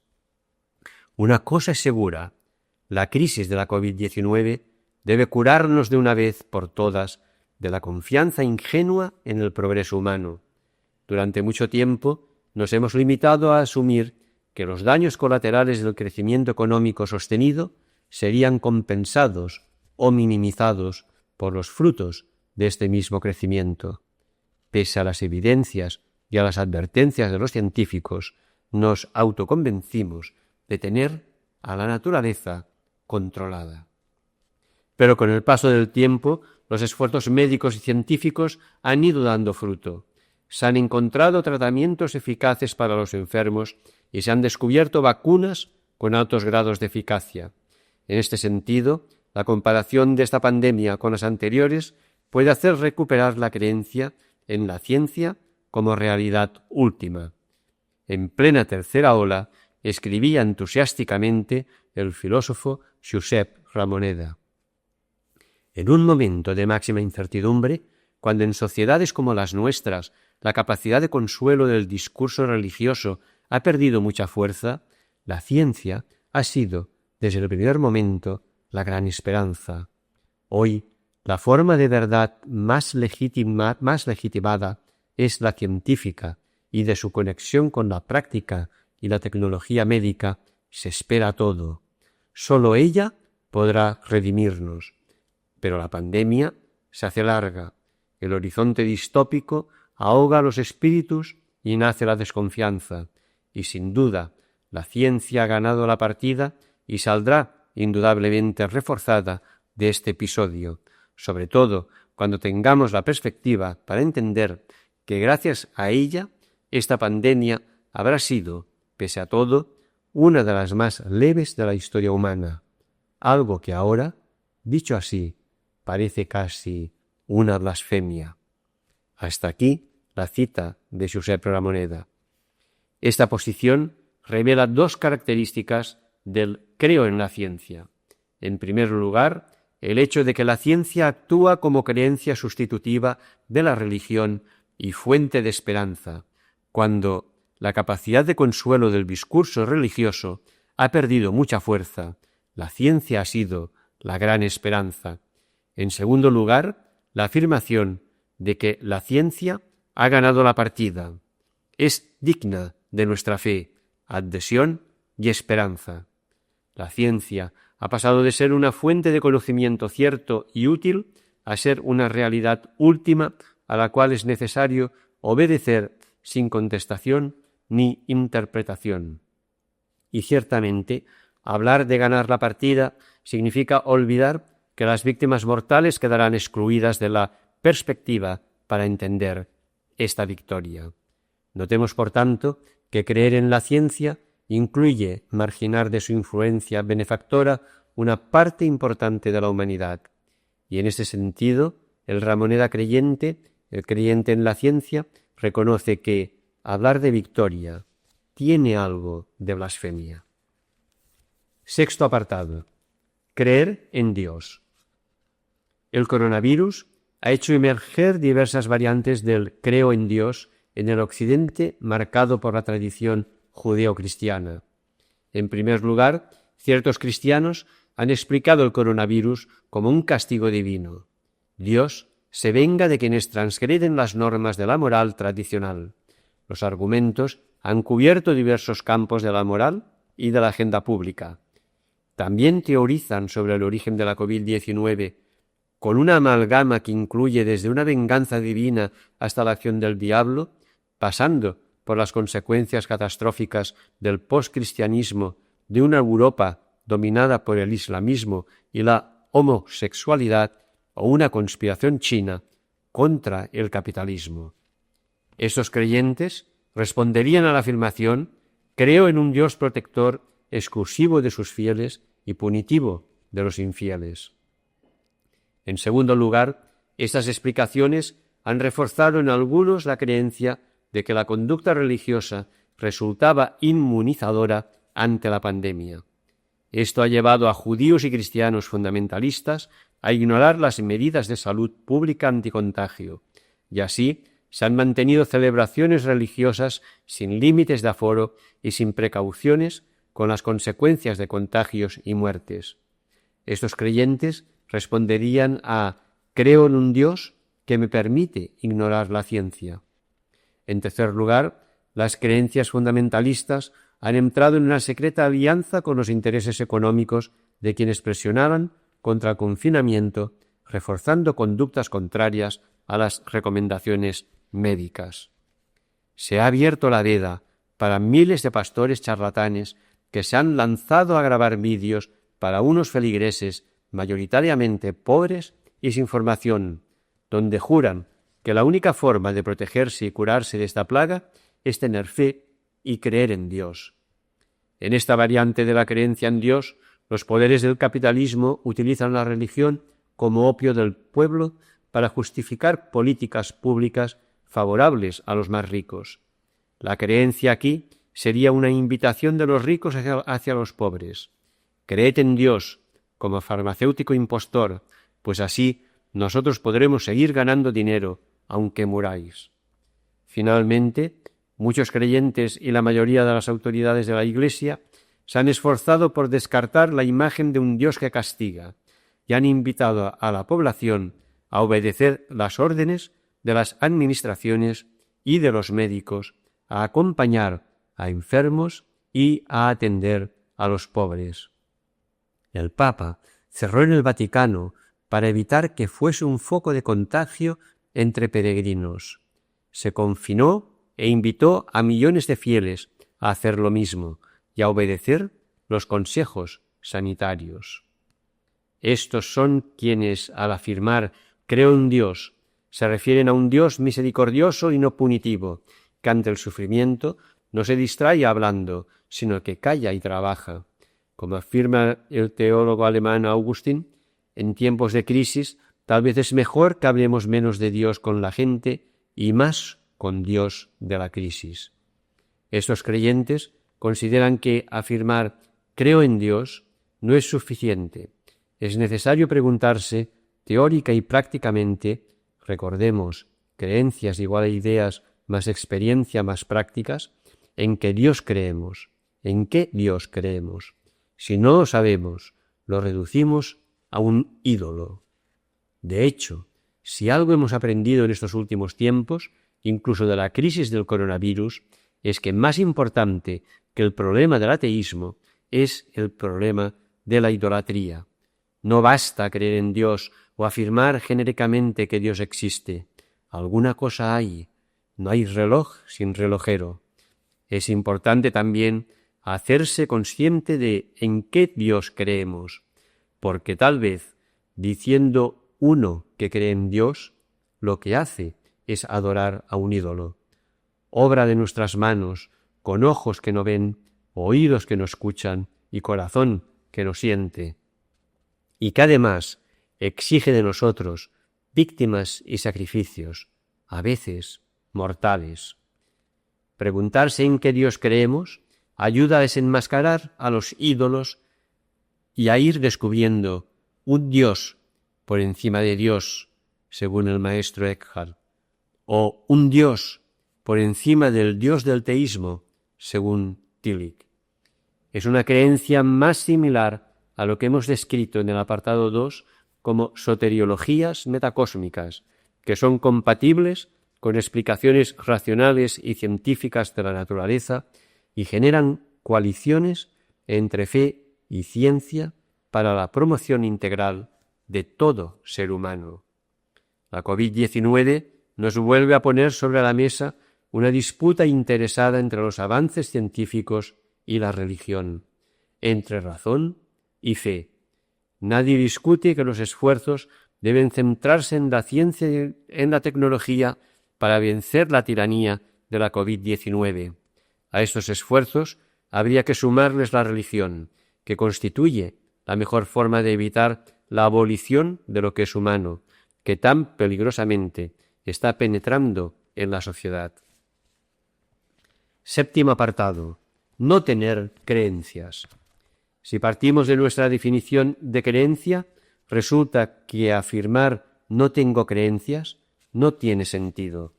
S1: Una cosa es segura, la crisis de la COVID-19 debe curarnos de una vez por todas de la confianza ingenua en el progreso humano. Durante mucho tiempo nos hemos limitado a asumir que los daños colaterales del crecimiento económico sostenido serían compensados o minimizados por los frutos de este mismo crecimiento. Pese a las evidencias y a las advertencias de los científicos, nos autoconvencimos de tener a la naturaleza controlada. Pero con el paso del tiempo, los esfuerzos médicos y científicos han ido dando fruto. Se han encontrado tratamientos eficaces para los enfermos y se han descubierto vacunas con altos grados de eficacia. En este sentido, la comparación de esta pandemia con las anteriores puede hacer recuperar la creencia en la ciencia como realidad última. En plena tercera ola, escribía entusiásticamente el filósofo Josep Ramoneda. En un momento de máxima incertidumbre, cuando en sociedades como las nuestras la capacidad de consuelo del discurso religioso ha perdido mucha fuerza, la ciencia ha sido, desde el primer momento, la gran esperanza. Hoy, la forma de verdad más legitimada es la científica, y de su conexión con la práctica y la tecnología médica se espera todo. Solo ella podrá redimirnos. Pero la pandemia se hace larga, el horizonte distópico ahoga los espíritus y nace la desconfianza, y sin duda la ciencia ha ganado la partida y saldrá indudablemente reforzada de este episodio, sobre todo cuando tengamos la perspectiva para entender que gracias a ella esta pandemia habrá sido, pese a todo, una de las más leves de la historia humana, algo que ahora, dicho así, parece casi una blasfemia. Hasta aquí la cita de Josep Ramoneda. Esta posición revela dos características del creo en la ciencia. En primer lugar, el hecho de que la ciencia actúa como creencia sustitutiva de la religión y fuente de esperanza, cuando la capacidad de consuelo del discurso religioso ha perdido mucha fuerza, la ciencia ha sido la gran esperanza. En segundo lugar, la afirmación de que la ciencia ha ganado la partida. Es digna de nuestra fe, adhesión y esperanza. La ciencia ha pasado de ser una fuente de conocimiento cierto y útil a ser una realidad última a la cual es necesario obedecer sin contestación ni interpretación. Y ciertamente, hablar de ganar la partida significa olvidar que las víctimas mortales quedarán excluidas de la perspectiva para entender esta victoria. Notemos, por tanto, que creer en la ciencia incluye marginar de su influencia benefactora una parte importante de la humanidad. Y en ese sentido, el Ramoneda creyente, el creyente en la ciencia, reconoce que hablar de victoria tiene algo de blasfemia. Sexto apartado. Creer en Dios. El coronavirus ha hecho emerger diversas variantes del creo en Dios en el occidente marcado por la tradición judeo-cristiana. En primer lugar, ciertos cristianos han explicado el coronavirus como un castigo divino. Dios se venga de quienes transgreden las normas de la moral tradicional. Los argumentos han cubierto diversos campos de la moral y de la agenda pública. También teorizan sobre el origen de la COVID-19 con una amalgama que incluye desde una venganza divina hasta la acción del diablo, pasando por las consecuencias catastróficas del postcristianismo de una Europa dominada por el islamismo y la homosexualidad, o una conspiración china contra el capitalismo. Estos creyentes responderían a la afirmación: creo en un Dios protector exclusivo de sus fieles y punitivo de los infieles. En segundo lugar, estas explicaciones han reforzado en algunos la creencia de que la conducta religiosa resultaba inmunizadora ante la pandemia. Esto ha llevado a judíos y cristianos fundamentalistas a ignorar las medidas de salud pública anticontagio, y así se han mantenido celebraciones religiosas sin límites de aforo y sin precauciones, con las consecuencias de contagios y muertes. Estos creyentes responderían a: creo en un Dios que me permite ignorar la ciencia. En tercer lugar, las creencias fundamentalistas han entrado en una secreta alianza con los intereses económicos de quienes presionaban contra el confinamiento, reforzando conductas contrarias a las recomendaciones médicas. Se ha abierto la veda para miles de pastores charlatanes que se han lanzado a grabar vídeos para unos feligreses mayoritariamente pobres y sin formación, donde juran que la única forma de protegerse y curarse de esta plaga es tener fe y creer en Dios. En esta variante de la creencia en Dios, los poderes del capitalismo utilizan la religión como opio del pueblo para justificar políticas públicas favorables a los más ricos. La creencia aquí sería una invitación de los ricos hacia los pobres. Creed en Dios como farmacéutico impostor, pues así nosotros podremos seguir ganando dinero aunque muráis. Finalmente, muchos creyentes y la mayoría de las autoridades de la Iglesia se han esforzado por descartar la imagen de un Dios que castiga y han invitado a la población a obedecer las órdenes de las administraciones y de los médicos, a acompañar a enfermos y a atender a los pobres. El Papa cerró en el Vaticano para evitar que fuese un foco de contagio entre peregrinos. Se confinó e invitó a millones de fieles a hacer lo mismo y a obedecer los consejos sanitarios. Estos son quienes, al afirmar «creo en Dios», se refieren a un Dios misericordioso y no punitivo, que ante el sufrimiento no se distrae hablando, sino que calla y trabaja. Como afirma el teólogo alemán Augustin, en tiempos de crisis tal vez es mejor que hablemos menos de Dios con la gente y más con Dios de la crisis. Estos creyentes consideran que afirmar «creo en Dios» no es suficiente. Es necesario preguntarse, teórica y prácticamente, recordemos, creencias igual a ideas más experiencia más prácticas, en qué Dios creemos, en qué Dios creemos. Si no lo sabemos, lo reducimos a un ídolo. De hecho, si algo hemos aprendido en estos últimos tiempos, incluso de la crisis del coronavirus, es que más importante que el problema del ateísmo es el problema de la idolatría. No basta creer en Dios o afirmar genéricamente que Dios existe. Alguna cosa hay. No hay reloj sin relojero. Es importante también hacerse consciente de en qué Dios creemos, porque tal vez, diciendo uno que cree en Dios, lo que hace es adorar a un ídolo. Obra de nuestras manos, con ojos que no ven, oídos que no escuchan y corazón que no siente. Y que además exige de nosotros víctimas y sacrificios, a veces mortales. Preguntarse en qué Dios creemos ayuda a desenmascarar a los ídolos y a ir descubriendo un Dios por encima de Dios, según el maestro Eckhart, o un Dios por encima del Dios del teísmo, según Tillich. Es una creencia más similar a lo que hemos descrito en el apartado 2 como soteriologías metacósmicas, que son compatibles con explicaciones racionales y científicas de la naturaleza y generan coaliciones entre fe y ciencia para la promoción integral de todo ser humano. La COVID-19 nos vuelve a poner sobre la mesa una disputa interesada entre los avances científicos y la religión, entre razón y fe. Nadie discute que los esfuerzos deben centrarse en la ciencia y en la tecnología para vencer la tiranía de la COVID-19. A estos esfuerzos habría que sumarles la religión, que constituye la mejor forma de evitar la abolición de lo que es humano, que tan peligrosamente está penetrando en la sociedad. Séptimo apartado. No tener creencias. Si partimos de nuestra definición de creencia, resulta que afirmar no tengo creencias no tiene sentido.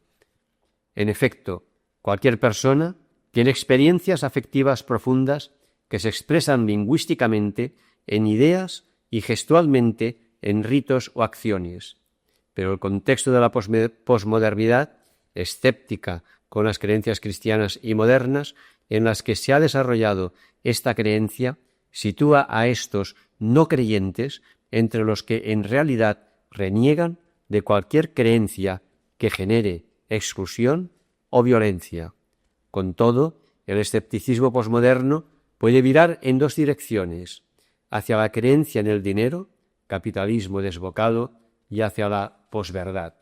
S1: En efecto, cualquier persona tiene experiencias afectivas profundas que se expresan lingüísticamente en ideas y gestualmente en ritos o acciones. Pero el contexto de la posmodernidad, escéptica con las creencias cristianas y modernas, en las que se ha desarrollado esta creencia, sitúa a estos no creyentes entre los que en realidad reniegan de cualquier creencia que genere exclusión o violencia. Con todo, el escepticismo posmoderno puede virar en dos direcciones: hacia la creencia en el dinero, capitalismo desbocado, y hacia la posverdad.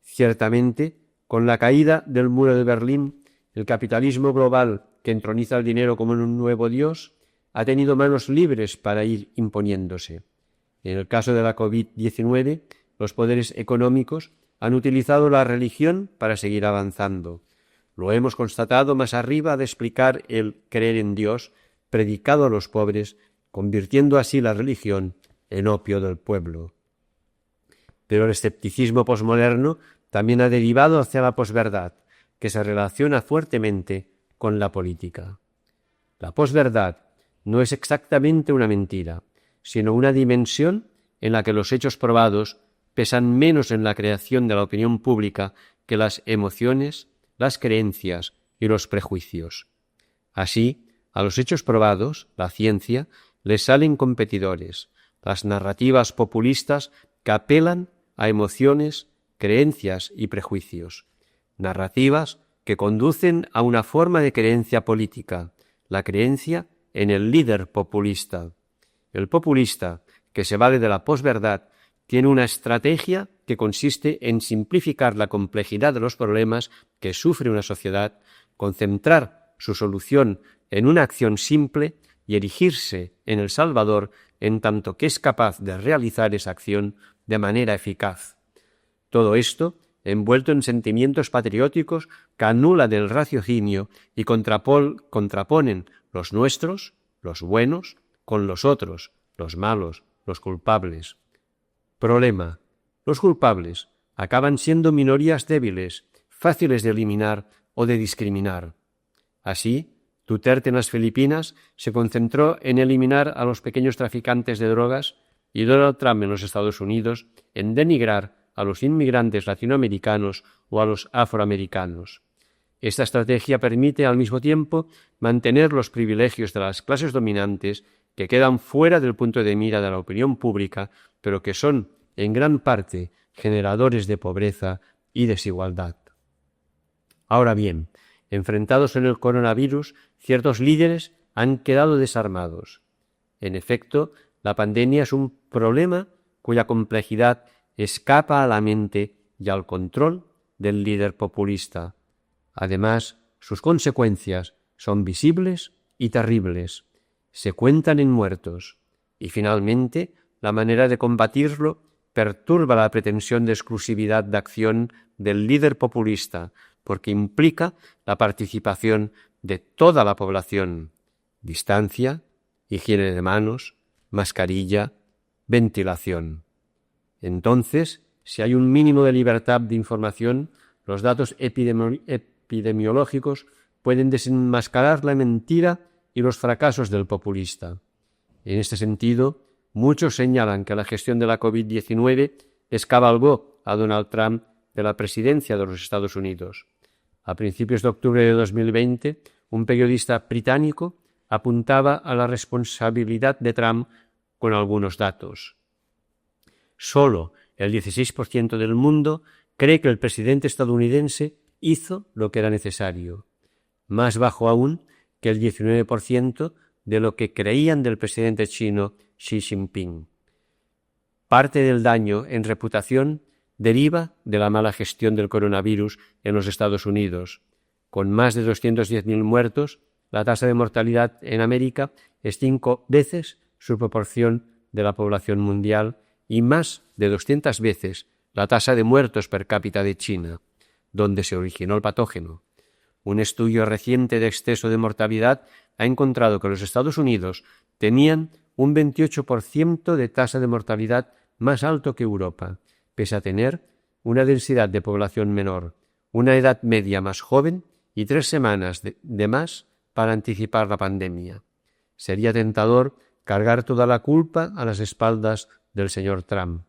S1: Ciertamente, con la caída del muro de Berlín, el capitalismo global, que entroniza el dinero como un nuevo dios, ha tenido manos libres para ir imponiéndose. En el caso de la COVID-19, los poderes económicos han utilizado la religión para seguir avanzando. Lo hemos constatado más arriba de explicar el creer en Dios predicado a los pobres, convirtiendo así la religión en opio del pueblo. Pero el escepticismo posmoderno también ha derivado hacia la posverdad, que se relaciona fuertemente con la política. La posverdad no es exactamente una mentira, sino una dimensión en la que los hechos probados pesan menos en la creación de la opinión pública que las emociones, las creencias y los prejuicios. Así, a los hechos probados, la ciencia, les salen competidores, las narrativas populistas que apelan a emociones, creencias y prejuicios, narrativas que conducen a una forma de creencia política, la creencia en el líder populista. El populista, que se vale de la posverdad, tiene una estrategia que consiste en simplificar la complejidad de los problemas que sufre una sociedad, concentrar su solución en una acción simple y erigirse en el Salvador en tanto que es capaz de realizar esa acción de manera eficaz. Todo esto envuelto en sentimientos patrióticos que anulan el raciocinio y contraponen los nuestros, los buenos, con los otros, los malos, los culpables. Problema: los culpables acaban siendo minorías débiles, fáciles de eliminar o de discriminar. Así, Duterte en las Filipinas se concentró en eliminar a los pequeños traficantes de drogas y Donald Trump en los Estados Unidos en denigrar a los inmigrantes latinoamericanos o a los afroamericanos. Esta estrategia permite al mismo tiempo mantener los privilegios de las clases dominantes que quedan fuera del punto de mira de la opinión pública, pero que son en gran parte generadores de pobreza y desigualdad. Ahora bien, enfrentados en el coronavirus, ciertos líderes han quedado desarmados. En efecto, la pandemia es un problema cuya complejidad escapa a la mente y al control del líder populista. Además, sus consecuencias son visibles y terribles. Se cuentan en muertos. Y finalmente, la manera de combatirlo perturba la pretensión de exclusividad de acción del líder populista, porque implica la participación de toda la población. Distancia, higiene de manos, mascarilla, ventilación. Entonces, si hay un mínimo de libertad de información, los datos epidemiológicos pueden desenmascarar la mentira y los fracasos del populista. En este sentido, muchos señalan que la gestión de la COVID-19 descabalgó a Donald Trump de la presidencia de los Estados Unidos. A principios de octubre de 2020, un periodista británico apuntaba a la responsabilidad de Trump con algunos datos. Solo el 16% del mundo cree que el presidente estadounidense hizo lo que era necesario, más bajo aún que el 19% de lo que creían del presidente chino Xi Jinping. Parte del daño en reputación deriva de la mala gestión del coronavirus en los Estados Unidos. Con más de 210.000 muertos, la tasa de mortalidad en América es 5 veces su proporción de la población mundial y más de 200 veces la tasa de muertos per cápita de China, donde se originó el patógeno. Un estudio reciente de exceso de mortalidad ha encontrado que los Estados Unidos tenían un 28% de tasa de mortalidad más alto que Europa, pese a tener una densidad de población menor, una edad media más joven y 3 semanas de más para anticipar la pandemia. Sería tentador cargar toda la culpa a las espaldas del señor Trump.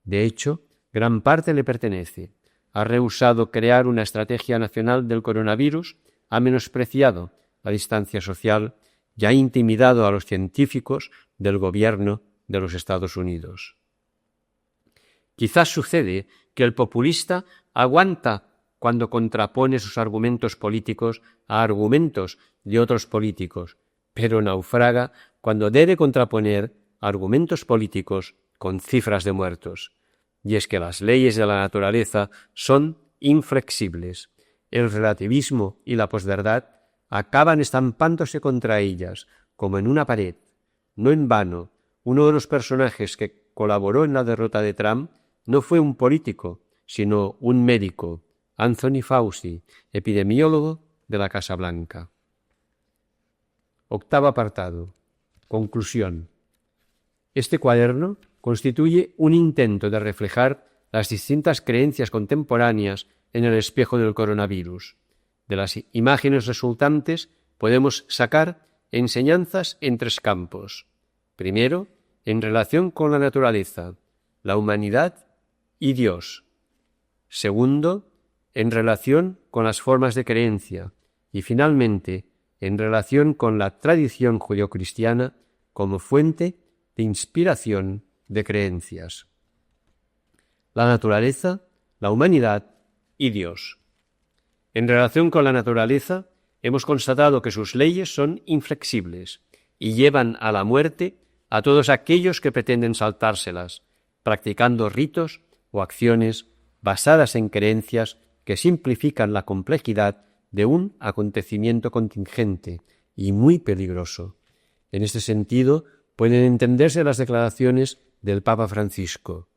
S1: De hecho, gran parte le pertenece. Ha rehusado crear una estrategia nacional del coronavirus, ha menospreciado la distancia social y ha intimidado a los científicos del gobierno de los Estados Unidos. Quizás sucede que el populista aguanta cuando contrapone sus argumentos políticos a argumentos de otros políticos, pero naufraga cuando debe contraponer argumentos políticos con cifras de muertos. Y es que las leyes de la naturaleza son inflexibles. El relativismo y la posverdad acaban estampándose contra ellas, como en una pared. No en vano, uno de los personajes que colaboró en la derrota de Trump no fue un político, sino un médico, Anthony Fauci, epidemiólogo de la Casa Blanca. Octavo apartado. Conclusión. Este cuaderno constituye un intento de reflejar las distintas creencias contemporáneas en el espejo del coronavirus. De las imágenes resultantes podemos sacar enseñanzas en 3 campos. Primero, en relación con la naturaleza, la humanidad y Dios. Segundo, en relación con las formas de creencia. Y finalmente, en relación con la tradición judeocristiana como fuente de inspiración de creencias. La naturaleza, la humanidad y Dios. En relación con la naturaleza, hemos constatado que sus leyes son inflexibles y llevan a la muerte a todos aquellos que pretenden saltárselas, practicando ritos o acciones basadas en creencias que simplifican la complejidad de un acontecimiento contingente y muy peligroso. En este sentido, pueden entenderse las declaraciones del Papa Francisco.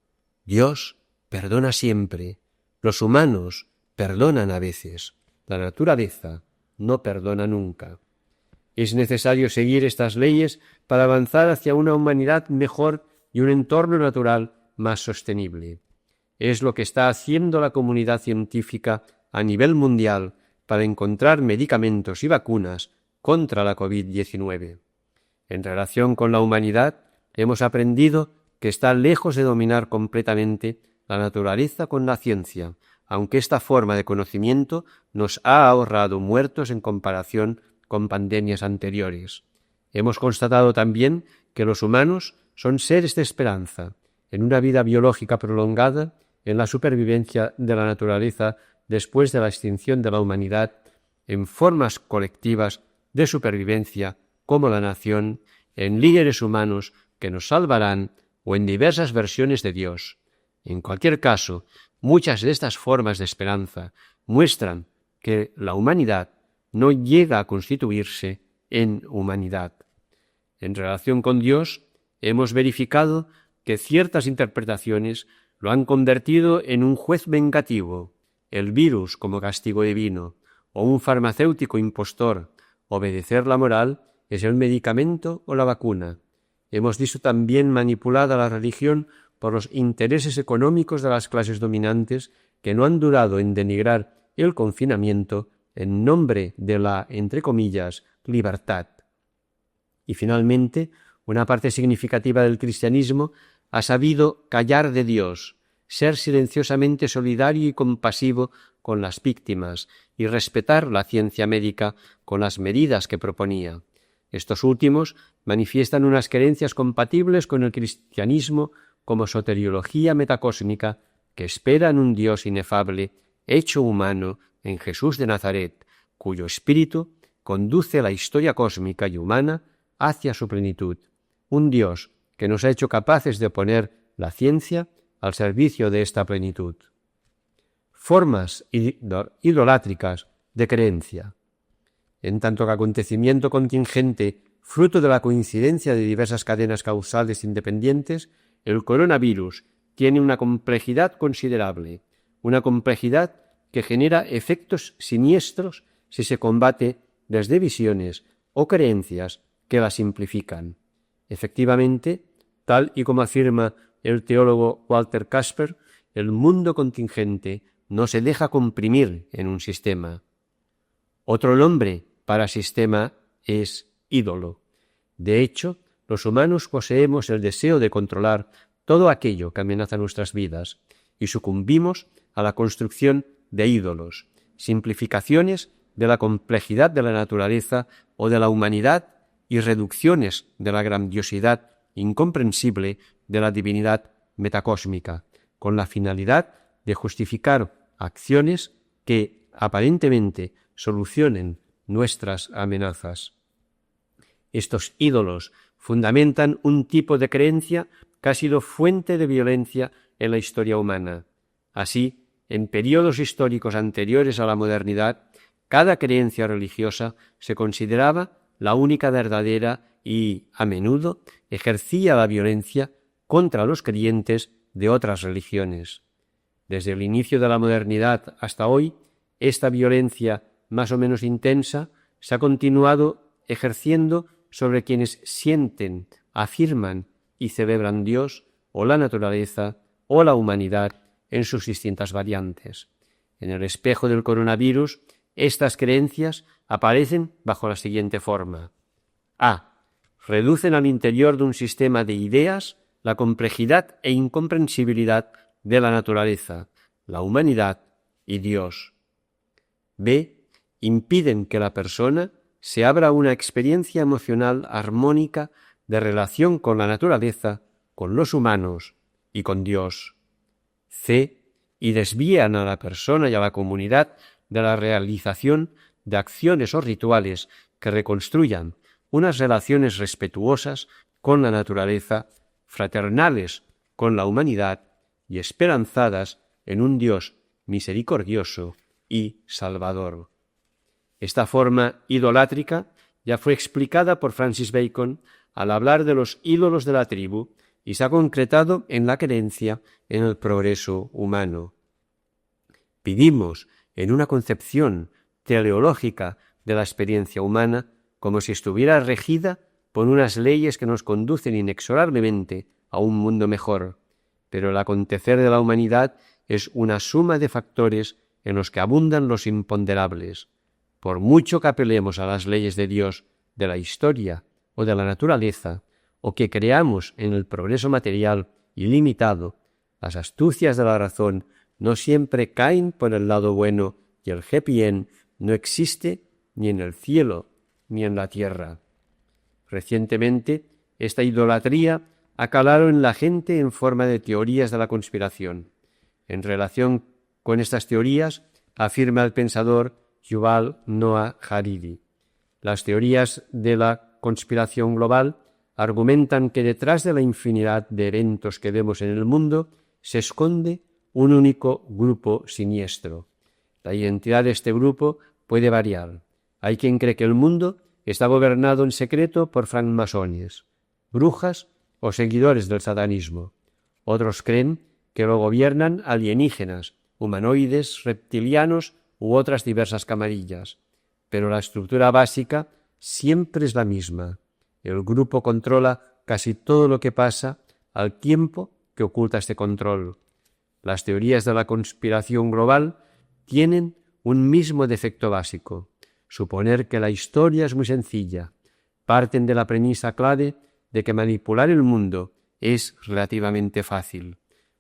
S1: Dios perdona siempre, los humanos perdonan a veces, la naturaleza no perdona nunca. Es necesario seguir estas leyes para avanzar hacia una humanidad mejor y un entorno natural más sostenible. Es lo que está haciendo la comunidad científica a nivel mundial para encontrar medicamentos y vacunas contra la COVID-19. En relación con la humanidad, hemos aprendido que está lejos de dominar completamente la naturaleza con la ciencia, aunque esta forma de conocimiento nos ha ahorrado muertos en comparación con pandemias anteriores. Hemos constatado también que los humanos son seres de esperanza, en una vida biológica prolongada, en la supervivencia de la naturaleza después de la extinción de la humanidad, en formas colectivas de supervivencia como la nación, en líderes humanos que nos salvarán o en diversas versiones de Dios. En cualquier caso, muchas de estas formas de esperanza muestran que la humanidad no llega a constituirse en humanidad. En relación con Dios, hemos verificado que ciertas interpretaciones lo han convertido en un juez vengativo, el virus como castigo divino, o un farmacéutico impostor. Obedecer la moral es el medicamento o la vacuna. Hemos visto también manipulada la religión por los intereses económicos de las clases dominantes que no han dudado en denigrar el confinamiento en nombre de la, entre comillas, libertad. Y finalmente, una parte significativa del cristianismo ha sabido callar de Dios, ser silenciosamente solidario y compasivo con las víctimas y respetar la ciencia médica con las medidas que proponía. Estos últimos manifiestan unas creencias compatibles con el cristianismo como soteriología metacósmica que espera en un Dios inefable, hecho humano en Jesús de Nazaret, cuyo espíritu conduce la historia cósmica y humana hacia su plenitud. Un Dios que nos ha hecho capaces de poner la ciencia al servicio de esta plenitud. Formas idolátricas de creencia. En tanto que acontecimiento contingente, fruto de la coincidencia de diversas cadenas causales independientes, el coronavirus tiene una complejidad considerable, una complejidad que genera efectos siniestros si se combate desde visiones o creencias que la simplifican. Efectivamente, tal y como afirma el teólogo Walter Casper, el mundo contingente no se deja comprimir en un sistema. Otro nombre para sistema es ídolo. De hecho, los humanos poseemos el deseo de controlar todo aquello que amenaza nuestras vidas y sucumbimos a la construcción de ídolos, simplificaciones de la complejidad de la naturaleza o de la humanidad y reducciones de la grandiosidad incomprensible de la divinidad metacósmica, con la finalidad de justificar acciones que aparentemente solucionen nuestras amenazas. Estos ídolos fundamentan un tipo de creencia que ha sido fuente de violencia en la historia humana. Así, en periodos históricos anteriores a la modernidad, cada creencia religiosa se consideraba la única verdadera y, a menudo, ejercía la violencia contra los creyentes de otras religiones. Desde el inicio de la modernidad hasta hoy, esta violencia más o menos intensa se ha continuado ejerciendo sobre quienes sienten, afirman y celebran Dios o la naturaleza o la humanidad en sus distintas variantes. En el espejo del coronavirus, estas creencias aparecen bajo la siguiente forma. A. Reducen al interior de un sistema de ideas la complejidad e incomprensibilidad de la naturaleza, la humanidad y Dios. B. Impiden que la persona se abra a una experiencia emocional armónica de relación con la naturaleza, con los humanos y con Dios. C. Y desvían a la persona y a la comunidad de la realización de acciones o rituales que reconstruyan unas relaciones respetuosas con la naturaleza, fraternales con la humanidad y esperanzadas en un Dios misericordioso y salvador. Esta forma idolátrica ya fue explicada por Francis Bacon al hablar de los ídolos de la tribu y se ha concretado en la creencia en el progreso humano. Vivimos en una concepción teleológica de la experiencia humana como si estuviera regida por unas leyes que nos conducen inexorablemente a un mundo mejor, pero el acontecer de la humanidad es una suma de factores en los que abundan los imponderables. Por mucho que apelemos a las leyes de Dios, de la historia o de la naturaleza, o que creamos en el progreso material ilimitado, las astucias de la razón no siempre caen por el lado bueno y el happy end no existe ni en el cielo ni en la tierra. Recientemente, esta idolatría ha calado en la gente en forma de teorías de la conspiración. En relación con estas teorías, afirma el pensador Yuval Noah Harari: las teorías de la conspiración global argumentan que detrás de la infinidad de eventos que vemos en el mundo se esconde un único grupo siniestro. La identidad de este grupo puede variar. Hay quien cree que el mundo está gobernado en secreto por francmasones, brujas o seguidores del satanismo. Otros creen que lo gobiernan alienígenas, humanoides, reptilianos u otras diversas camarillas. Pero la estructura básica siempre es la misma. El grupo controla casi todo lo que pasa al tiempo que oculta este control. Las teorías de la conspiración global tienen un mismo defecto básico: suponer que la historia es muy sencilla. Parten de la premisa clave de que manipular el mundo es relativamente fácil.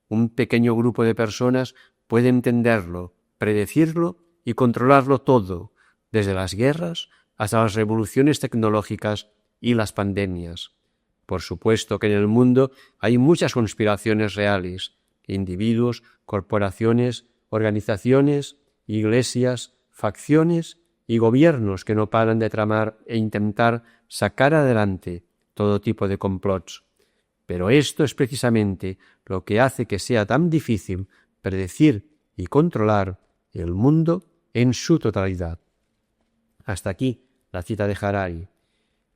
S1: Un pequeño grupo de personas puede entenderlo, predecirlo y controlarlo todo, desde las guerras hasta las revoluciones tecnológicas y las pandemias. Por supuesto que en el mundo hay muchas conspiraciones reales: individuos, corporaciones, organizaciones, iglesias, facciones y gobiernos que no paran de tramar e intentar sacar adelante todo tipo de complots. Pero esto es precisamente lo que hace que sea tan difícil predecir y controlar el mundo en su totalidad. Hasta aquí la cita de Harari.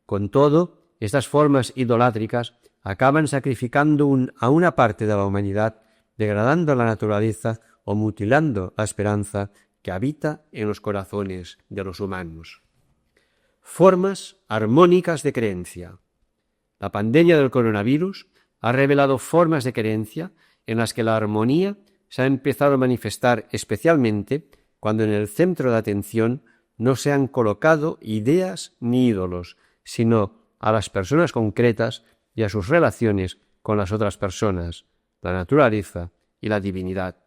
S1: Con todo, estas formas idolátricas acaban sacrificando a una parte de la humanidad, degradando la naturaleza o mutilando la esperanza que habita en los corazones de los humanos. Formas armónicas de creencia. La pandemia del coronavirus ha revelado formas de creencia en las que la armonía se ha empezado a manifestar, especialmente cuando en el centro de atención no se han colocado ideas ni ídolos, sino a las personas concretas y a sus relaciones con las otras personas, la naturaleza y la divinidad.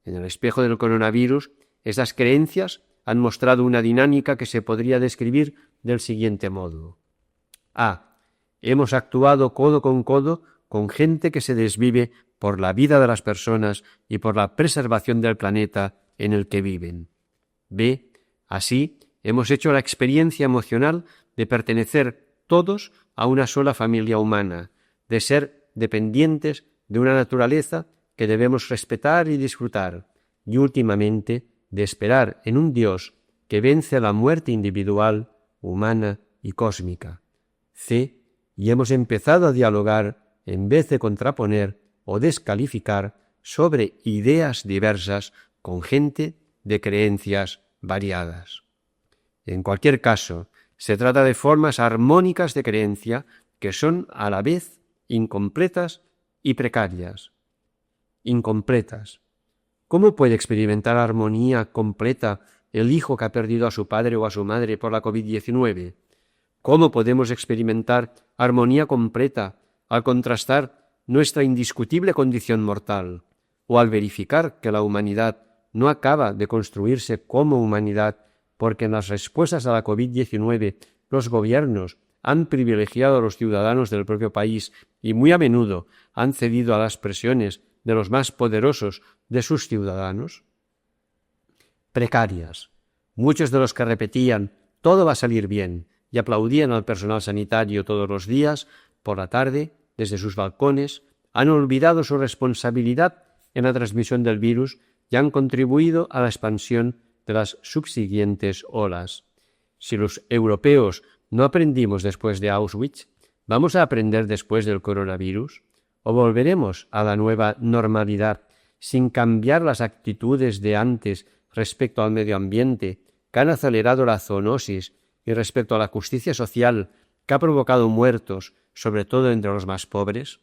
S1: En el espejo del coronavirus, estas creencias han mostrado una dinámica que se podría describir del siguiente modo. A. Hemos actuado codo con gente que se desvive por la vida de las personas y por la preservación del planeta en el que viven. B. Así, hemos hecho la experiencia emocional de pertenecer todos a una sola familia humana, de ser dependientes de una naturaleza que debemos respetar y disfrutar, y últimamente de esperar en un Dios que vence la muerte individual, humana y cósmica. C. Y hemos empezado a dialogar en vez de contraponer o descalificar sobre ideas diversas con gente de creencias variadas. En cualquier caso, se trata de formas armónicas de creencia que son a la vez incompletas y precarias. Incompletas. ¿Cómo puede experimentar armonía completa el hijo que ha perdido a su padre o a su madre por la COVID-19? ¿Cómo podemos experimentar armonía completa al contrastar nuestra indiscutible condición mortal o al verificar que la humanidad no acaba de construirse como humanidad porque en las respuestas a la COVID-19 los gobiernos han privilegiado a los ciudadanos del propio país y muy a menudo han cedido a las presiones de los más poderosos de sus ciudadanos? Precarias. Muchos de los que repetían «todo va a salir bien» y aplaudían al personal sanitario todos los días, por la tarde, desde sus balcones, han olvidado su responsabilidad en la transmisión del virus y han contribuido a la expansión de las subsiguientes olas. Si los europeos no aprendimos después de Auschwitz, ¿vamos a aprender después del coronavirus? ¿O volveremos a la nueva normalidad sin cambiar las actitudes de antes respecto al medio ambiente, que han acelerado la zoonosis, y respecto a la justicia social, que ha provocado muertos, sobre todo entre los más pobres?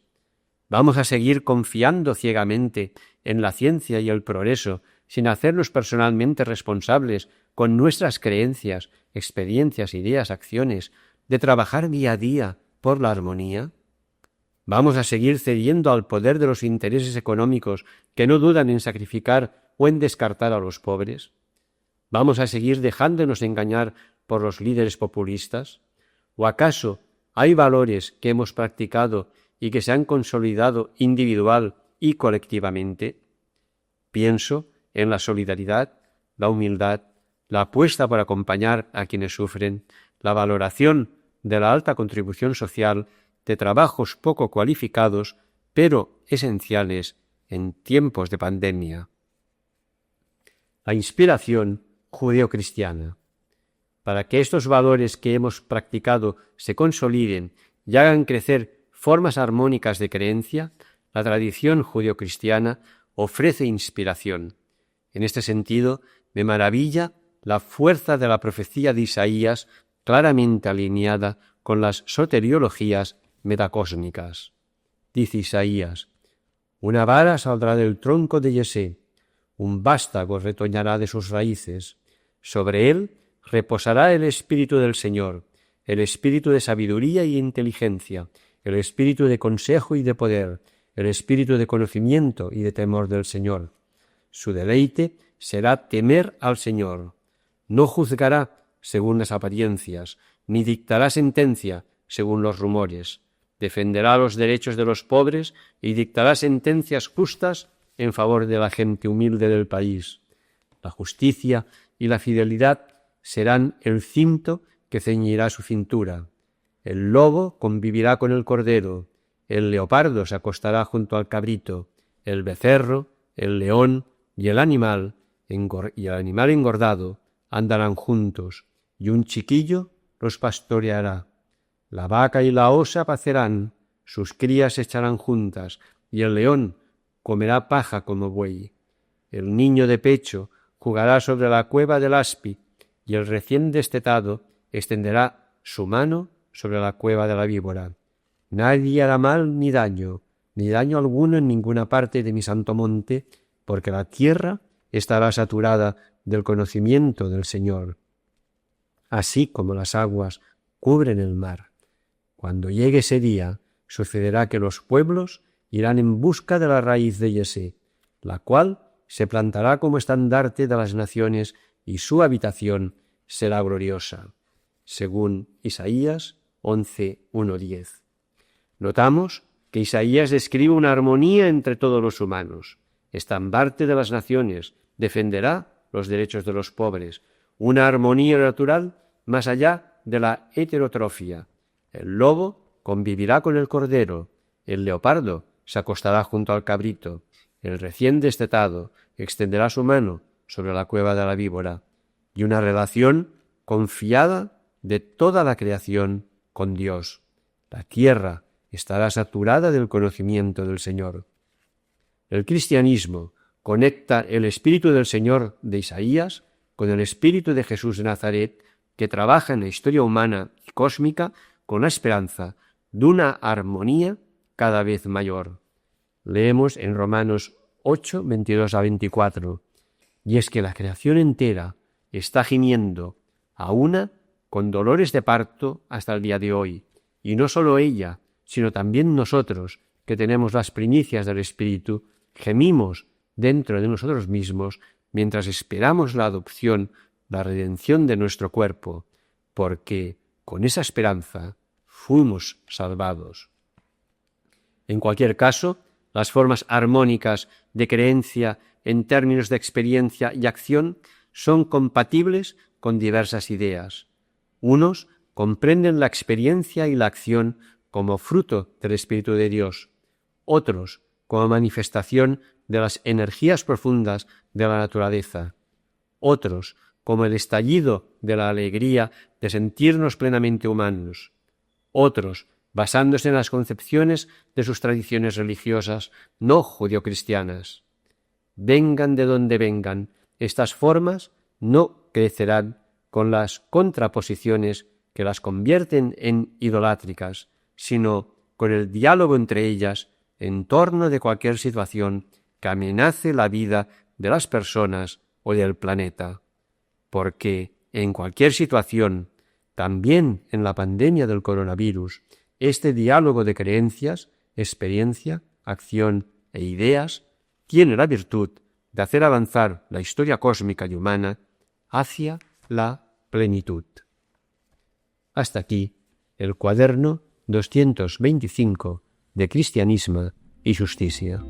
S1: ¿Vamos a seguir confiando ciegamente en la ciencia y el progreso, sin hacernos personalmente responsables con nuestras creencias, experiencias, ideas, acciones, de trabajar día a día por la armonía? Vamos a seguir cediendo al poder de los intereses económicos que no dudan en sacrificar o en descartar a los pobres. ¿Vamos a seguir dejándonos engañar por los líderes populistas? ¿O acaso hay valores que hemos practicado y que se han consolidado individual y colectivamente? Pienso en la solidaridad, la humildad, la apuesta por acompañar a quienes sufren, la valoración de la alta contribución social, de trabajos poco cualificados, pero esenciales en tiempos de pandemia. La inspiración judeocristiana. Para que estos valores que hemos practicado se consoliden y hagan crecer formas armónicas de creencia, la tradición judeocristiana ofrece inspiración. En este sentido, me maravilla la fuerza de la profecía de Isaías claramente alineada con las soteriologías metacósmicas. Dice Isaías: una vara saldrá del tronco de Yesé, un vástago retoñará de sus raíces. Sobre él reposará el Espíritu del Señor, el Espíritu de sabiduría y inteligencia, el Espíritu de consejo y de poder, el Espíritu de conocimiento y de temor del Señor. Su deleite será temer al Señor. No juzgará según las apariencias, ni dictará sentencia según los rumores. Defenderá los derechos de los pobres y dictará sentencias justas en favor de la gente humilde del país. La justicia y la fidelidad serán el cinto que ceñirá su cintura. El lobo convivirá con el cordero, el leopardo se acostará junto al cabrito, el becerro, el león y el animal engordado andarán juntos, y un chiquillo los pastoreará. La vaca y la osa pacerán, sus crías se echarán juntas, y el león comerá paja como buey. El niño de pecho jugará sobre la cueva del aspi, y el recién destetado extenderá su mano sobre la cueva de la víbora. Nadie hará mal ni daño alguno en ninguna parte de mi santo monte, porque la tierra estará saturada del conocimiento del Señor, así como las aguas cubren el mar. Cuando llegue ese día, sucederá que los pueblos irán en busca de la raíz de Yesé, la cual se plantará como estandarte de las naciones y su habitación será gloriosa. Según Isaías 11:1-10. Notamos que Isaías describe una armonía entre todos los humanos. Estandarte de las naciones, defenderá los derechos de los pobres, una armonía natural más allá de la heterotrofia. El lobo convivirá con el cordero, el leopardo se acostará junto al cabrito, el recién destetado extenderá su mano sobre la cueva de la víbora, y una relación confiada de toda la creación con Dios. La tierra estará saturada del conocimiento del Señor. El cristianismo conecta el Espíritu del Señor de Isaías con el Espíritu de Jesús de Nazaret, que trabaja en la historia humana y cósmica con la esperanza de una armonía cada vez mayor. Leemos en Romanos 8:22-24, y es que la creación entera está gimiendo a una con dolores de parto hasta el día de hoy, y no solo ella, sino también nosotros, que tenemos las primicias del Espíritu, gemimos dentro de nosotros mismos mientras esperamos la adopción, la redención de nuestro cuerpo, porque con esa esperanza fuimos salvados. En cualquier caso, las formas armónicas de creencia en términos de experiencia y acción son compatibles con diversas ideas. Unos comprenden la experiencia y la acción como fruto del Espíritu de Dios, otros como manifestación de las energías profundas de la naturaleza, otros como el estallido de la alegría de sentirnos plenamente humanos, otros basándose en las concepciones de sus tradiciones religiosas no judeocristianas. Vengan de donde vengan, estas formas no crecerán con las contraposiciones que las convierten en idolátricas, sino con el diálogo entre ellas en torno de cualquier situación que amenace la vida de las personas o del planeta. Porque en cualquier situación, también en la pandemia del coronavirus, este diálogo de creencias experiencia, acción e ideas, tiene la virtud de hacer avanzar la historia cósmica y humana hacia la plenitud. Hasta aquí el cuaderno 225 de Cristianisme y Justicia.